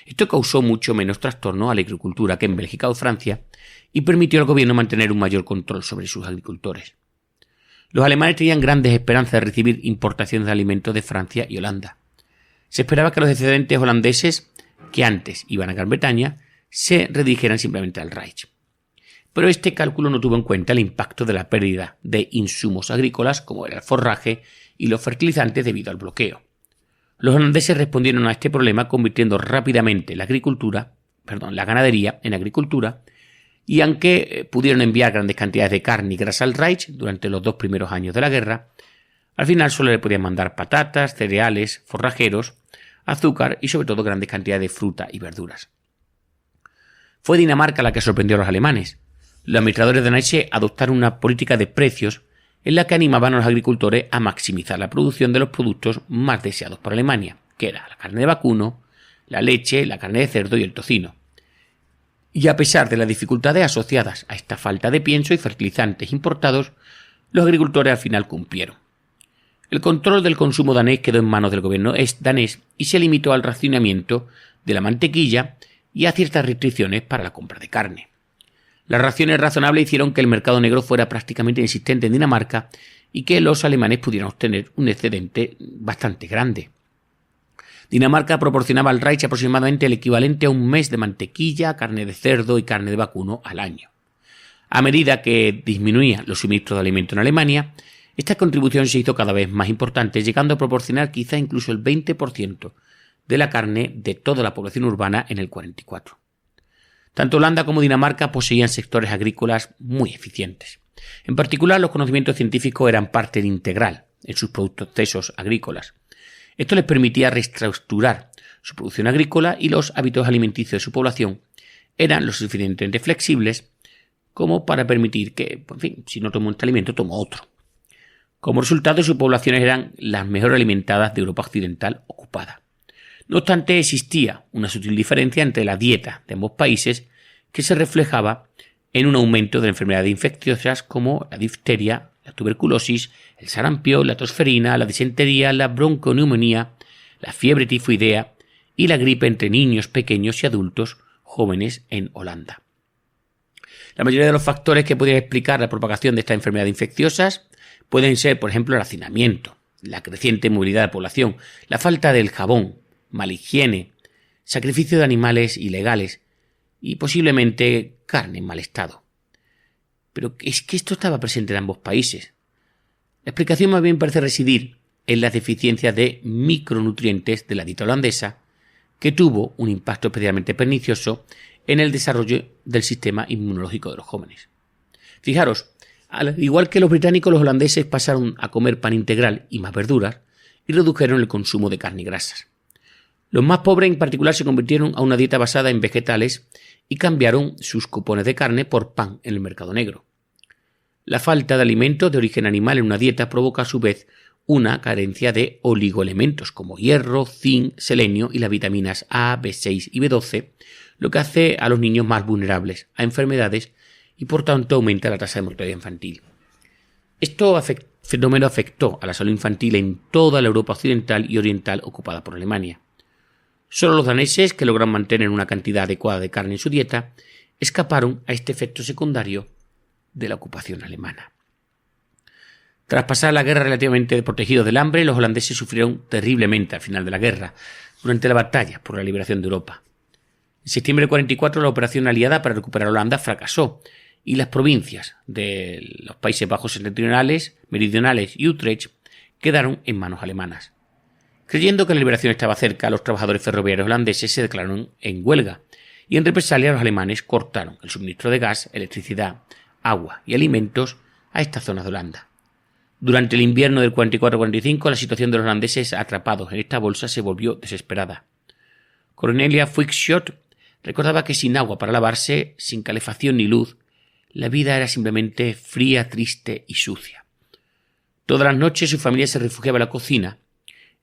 Esto causó mucho menos trastorno a la agricultura que en Bélgica o Francia y permitió al gobierno mantener un mayor control sobre sus agricultores. Los alemanes tenían grandes esperanzas de recibir importaciones de alimentos de Francia y Holanda. Se esperaba que los excedentes holandeses, que antes iban a Gran Bretaña, se redirigieran simplemente al Reich. Pero este cálculo no tuvo en cuenta el impacto de la pérdida de insumos agrícolas como era el forraje y los fertilizantes debido al bloqueo. Los holandeses respondieron a este problema convirtiendo rápidamente la ganadería en agricultura, y aunque pudieron enviar grandes cantidades de carne y grasa al Reich durante los 2 primeros años de la guerra, al final solo le podían mandar patatas, cereales, forrajeros, azúcar y sobre todo grandes cantidades de fruta y verduras. Fue Dinamarca la que sorprendió a los alemanes. los administradores daneses adoptaron una política de precios en la que animaban a los agricultores a maximizar la producción de los productos más deseados por Alemania, que era la carne de vacuno, la leche, la carne de cerdo y el tocino. Y a pesar de las dificultades asociadas a esta falta de pienso y fertilizantes importados, los agricultores al final cumplieron. El control del consumo danés quedó en manos del gobierno danés y se limitó al racionamiento de la mantequilla y a ciertas restricciones para la compra de carne. Las raciones razonables hicieron que el mercado negro fuera prácticamente inexistente en Dinamarca y que los alemanes pudieran obtener un excedente bastante grande. Dinamarca proporcionaba al Reich aproximadamente el equivalente a un mes de mantequilla, carne de cerdo y carne de vacuno al año. A medida que disminuían los suministros de alimentos en Alemania, esta contribución se hizo cada vez más importante, llegando a proporcionar quizá incluso el 20% de la carne de toda la población urbana en el 44. Tanto Holanda como Dinamarca poseían sectores agrícolas muy eficientes. En particular, los conocimientos científicos eran parte integral en sus procesos agrícolas. Esto les permitía reestructurar su producción agrícola y los hábitos alimenticios de su población eran lo suficientemente flexibles como para permitir que, en fin, si no tomo este alimento, tomo otro. Como resultado, sus poblaciones eran las mejor alimentadas de Europa occidental ocupada. No obstante, existía una sutil diferencia entre la dieta de ambos países que se reflejaba en un aumento de enfermedades infecciosas como la difteria, la tuberculosis, el sarampión, la tosferina, la disentería, la bronconeumonía, la fiebre tifoidea y la gripe entre niños pequeños y adultos jóvenes en Holanda. La mayoría de los factores que podrían explicar la propagación de estas enfermedades infecciosas pueden ser, por ejemplo, el hacinamiento, la creciente movilidad de la población, la falta del jabón, mala higiene, sacrificio de animales ilegales y posiblemente carne en mal estado. Pero es que esto estaba presente en ambos países. La explicación más bien parece residir en las deficiencias de micronutrientes de la dieta holandesa, que tuvo un impacto especialmente pernicioso en el desarrollo del sistema inmunológico de los jóvenes. Fijaros, al igual que los británicos, los holandeses pasaron a comer pan integral y más verduras y redujeron el consumo de carne y grasas. Los más pobres en particular se convirtieron a una dieta basada en vegetales y cambiaron sus cupones de carne por pan en el mercado negro. La falta de alimentos de origen animal en una dieta provoca a su vez una carencia de oligoelementos como hierro, zinc, selenio y las vitaminas A, B6 y B12, lo que hace a los niños más vulnerables a enfermedades y por tanto aumenta la tasa de mortalidad infantil. Este fenómeno afectó a la salud infantil en toda la Europa occidental y oriental ocupada por Alemania. Solo los daneses, que logran mantener una cantidad adecuada de carne en su dieta, escaparon a este efecto secundario de la ocupación alemana. Tras pasar la guerra relativamente protegidos del hambre, los holandeses sufrieron terriblemente al final de la guerra, durante la batalla por la liberación de Europa. En septiembre de 44 la operación aliada para recuperar Holanda fracasó y las provincias de los Países Bajos septentrionales, meridionales y Utrecht quedaron en manos alemanas. Creyendo que la liberación estaba cerca, los trabajadores ferroviarios holandeses se declararon en huelga y en represalia los alemanes cortaron el suministro de gas, electricidad, agua y alimentos a estas zonas de Holanda. Durante el invierno del 44-45 la situación de los holandeses atrapados en esta bolsa se volvió desesperada. Cornelia Fuchsschot recordaba que sin agua para lavarse, sin calefacción ni luz, la vida era simplemente fría, triste y sucia. Todas las noches su familia se refugiaba en la cocina,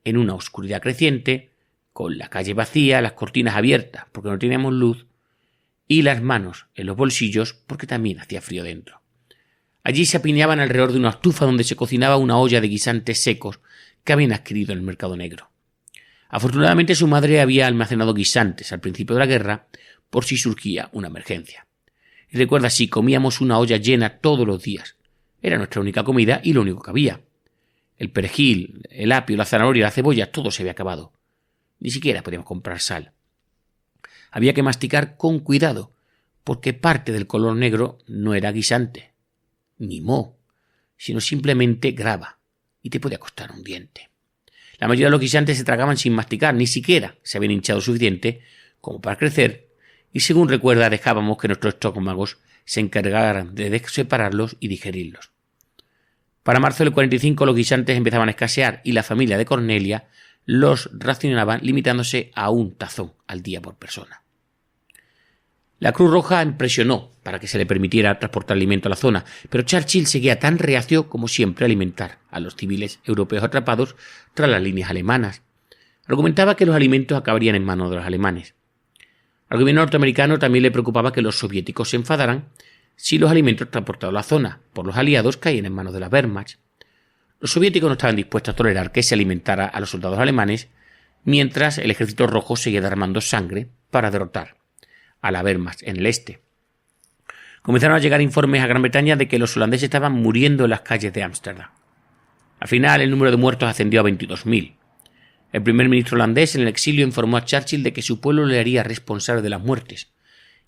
en una oscuridad creciente, con la calle vacía, las cortinas abiertas porque no teníamos luz y las manos en los bolsillos porque también hacía frío dentro. Allí se apiñaban alrededor de una estufa donde se cocinaba una olla de guisantes secos que habían adquirido en el mercado negro. Afortunadamente su madre había almacenado guisantes al principio de la guerra por si surgía una emergencia. Y recuerda, si comíamos una olla llena todos los días. Era nuestra única comida y lo único que había. El perejil, el apio, la zanahoria, la cebolla, todo se había acabado. Ni siquiera podíamos comprar sal. Había que masticar con cuidado, porque parte del color negro no era guisante, ni moho, sino simplemente grava, y te podía costar un diente. La mayoría de los guisantes se tragaban sin masticar, ni siquiera se habían hinchado suficiente como para crecer, y según recuerda dejábamos que nuestros estómagos se encargaran de separarlos y digerirlos. Para marzo del 45 los guisantes empezaban a escasear y la familia de Cornelia los racionaban limitándose a un tazón al día por persona. La Cruz Roja presionó para que se le permitiera transportar alimento a la zona, pero Churchill seguía tan reacio como siempre a alimentar a los civiles europeos atrapados tras las líneas alemanas. Argumentaba que los alimentos acabarían en manos de los alemanes. Al gobierno norteamericano también le preocupaba que los soviéticos se enfadaran si los alimentos transportados a la zona por los aliados caían en manos de la Wehrmacht. Los soviéticos no estaban dispuestos a tolerar que se alimentara a los soldados alemanes, mientras el ejército rojo seguía derramando sangre para derrotar a la Wehrmacht en el este. Comenzaron a llegar informes a Gran Bretaña de que los holandeses estaban muriendo en las calles de Ámsterdam. Al final, el número de muertos ascendió a 22.000. El primer ministro holandés en el exilio informó a Churchill de que su pueblo le haría responsable de las muertes,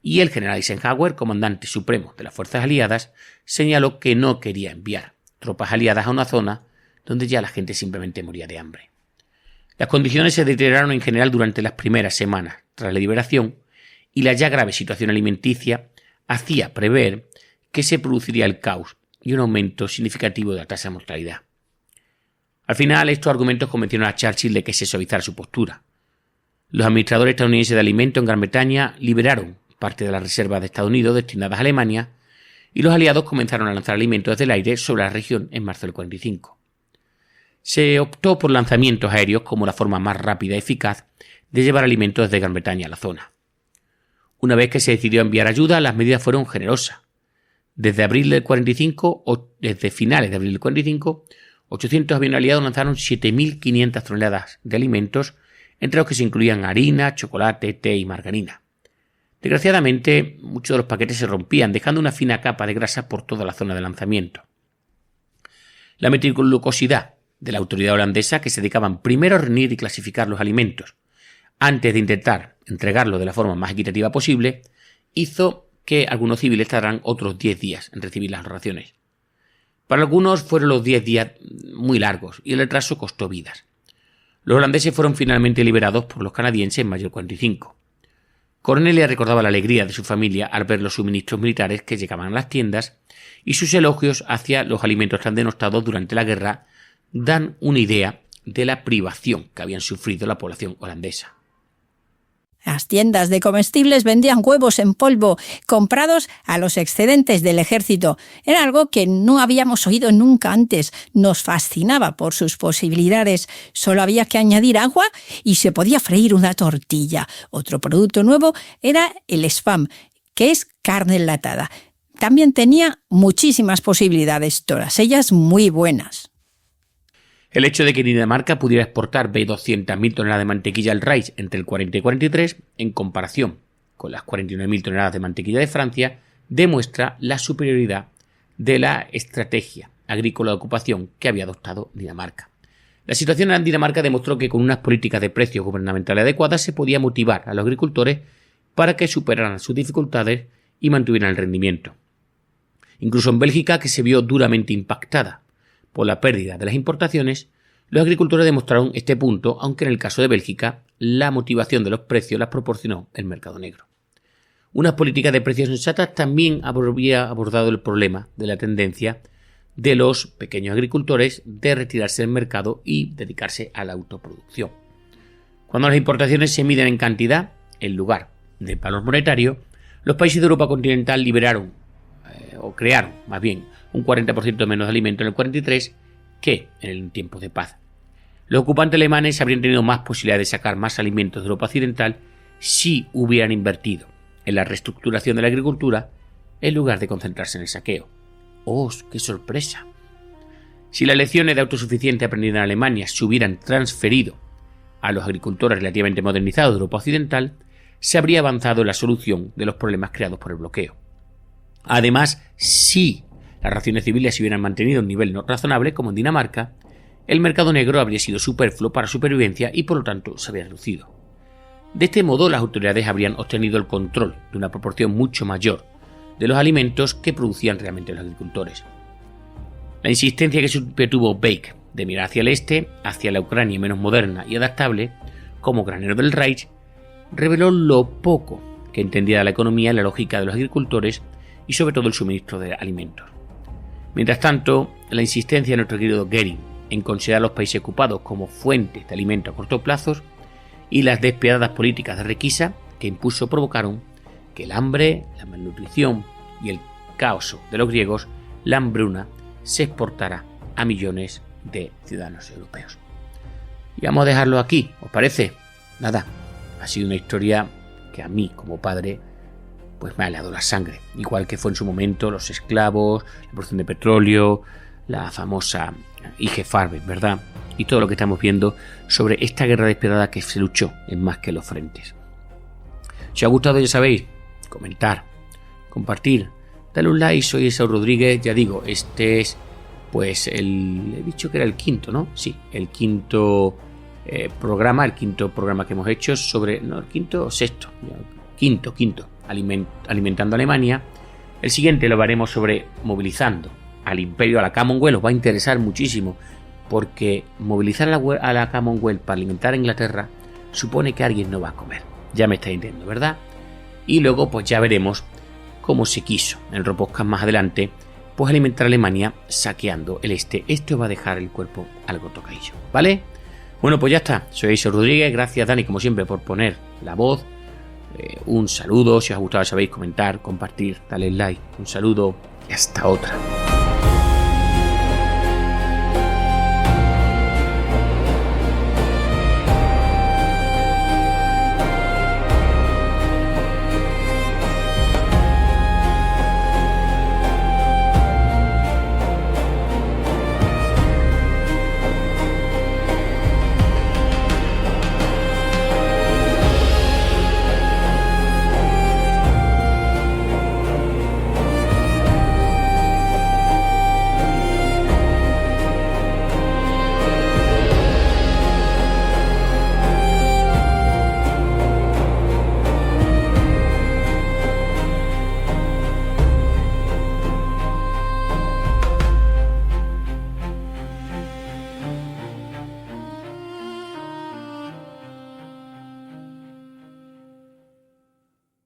y el general Eisenhower, comandante supremo de las fuerzas aliadas, señaló que no quería enviar tropas aliadas a una zona donde ya la gente simplemente moría de hambre. Las condiciones se deterioraron en general durante las primeras semanas tras la liberación, y la ya grave situación alimenticia hacía prever que se produciría el caos y un aumento significativo de la tasa de mortalidad. Al final, estos argumentos convencieron a Churchill de que se suavizara su postura. Los administradores estadounidenses de alimentos en Gran Bretaña liberaron parte de las reservas de Estados Unidos destinadas a Alemania, y los aliados comenzaron a lanzar alimentos desde el aire sobre la región en marzo del 45. Se optó por lanzamientos aéreos como la forma más rápida y eficaz de llevar alimentos desde Gran Bretaña a la zona. Una vez que se decidió enviar ayuda, las medidas fueron generosas. Desde finales de abril del 45, 800 aviones aliados lanzaron 7.500 toneladas de alimentos, entre los que se incluían harina, chocolate, té y margarina. Desgraciadamente, muchos de los paquetes se rompían, dejando una fina capa de grasa por toda la zona de lanzamiento. La meticulosidad de la autoridad holandesa, que se dedicaban primero a reunir y clasificar los alimentos, antes de intentar entregarlos de la forma más equitativa posible, hizo que algunos civiles tardaran otros 10 días en recibir las raciones. Para algunos fueron los 10 días muy largos y el retraso costó vidas. Los holandeses fueron finalmente liberados por los canadienses en mayo del 45. Cornelia recordaba la alegría de su familia al ver los suministros militares que llegaban a las tiendas, y sus elogios hacia los alimentos tan denostados durante la guerra dan una idea de la privación que habían sufrido la población holandesa. Las tiendas de comestibles vendían huevos en polvo comprados a los excedentes del ejército. Era algo que no habíamos oído nunca antes. Nos fascinaba por sus posibilidades. Solo había que añadir agua y se podía freír una tortilla. Otro producto nuevo era el spam, que es carne enlatada. También tenía muchísimas posibilidades, todas ellas muy buenas. El hecho de que Dinamarca pudiera exportar 200.000 toneladas de mantequilla al Reich entre el 40 y 43, en comparación con las 49.000 toneladas de mantequilla de Francia, demuestra la superioridad de la estrategia agrícola de ocupación que había adoptado Dinamarca. La situación en Dinamarca demostró que con unas políticas de precios gubernamentales adecuadas se podía motivar a los agricultores para que superaran sus dificultades y mantuvieran el rendimiento. Incluso en Bélgica, que se vio duramente impactada por la pérdida de las importaciones, los agricultores demostraron este punto, aunque en el caso de Bélgica, la motivación de los precios las proporcionó el mercado negro. Unas políticas de precios sensatas también habría abordado el problema de la tendencia de los pequeños agricultores de retirarse del mercado y dedicarse a la autoproducción. Cuando las importaciones se miden en cantidad, en lugar de valor monetario, los países de Europa continental crearon un 40% menos de alimento en el 43 que en tiempos de paz. Los ocupantes alemanes habrían tenido más posibilidades de sacar más alimentos de Europa occidental si hubieran invertido en la reestructuración de la agricultura en lugar de concentrarse en el saqueo. ¡Oh, qué sorpresa! Si las lecciones de autosuficiencia aprendidas en Alemania se hubieran transferido a los agricultores relativamente modernizados de Europa occidental, se habría avanzado en la solución de los problemas creados por el bloqueo. Además, si las raciones civiles se hubieran mantenido a un nivel no razonable, como en Dinamarca, el mercado negro habría sido superfluo para supervivencia y por lo tanto se habría reducido. De este modo, las autoridades habrían obtenido el control de una proporción mucho mayor de los alimentos que producían realmente los agricultores. La insistencia que siempre tuvo Bake de mirar hacia el este, hacia la Ucrania menos moderna y adaptable, como granero del Reich, reveló lo poco que entendía la economía y la lógica de los agricultores y sobre todo el suministro de alimentos. Mientras tanto, la insistencia de nuestro querido Goering en considerar a los países ocupados como fuentes de alimentos a corto plazo y las despiadadas políticas de requisa que impuso provocaron que el hambre, la malnutrición y el caos de los griegos, la hambruna, se exportará a millones de ciudadanos europeos. Y vamos a dejarlo aquí, ¿os parece? Nada, ha sido una historia que a mí, como padre, pues me ha helado la sangre. Igual que fue en su momento los esclavos, la producción de petróleo, la famosa IG Farben, ¿verdad? Y todo lo que estamos viendo sobre esta guerra despiadada que se luchó en más que los frentes. Si os ha gustado, ya sabéis, comentar, compartir, dale un like. Soy Esaú Rodríguez, ya digo, este es pues he dicho que era el quinto, ¿no? Sí, el quinto programa que hemos hecho sobre, no, el quinto o sexto, quinto, alimentando a Alemania. El siguiente lo haremos sobre movilizando al imperio, a la Commonwealth. Os va a interesar muchísimo, porque movilizar a la Commonwealth para alimentar a Inglaterra supone que alguien no va a comer. Ya me estáis entendiendo, ¿verdad? Y luego pues ya veremos cómo se quiso en el Robocast más adelante pues alimentar a Alemania saqueando el este. Esto va a dejar el cuerpo algo tocadillo, ¿vale? Bueno, pues ya está. Soy Esaú Rodríguez. Gracias, Dani, como siempre, por poner la voz. Un saludo. Si os ha gustado, sabéis, comentar, compartir, darle like. Un saludo y hasta otra.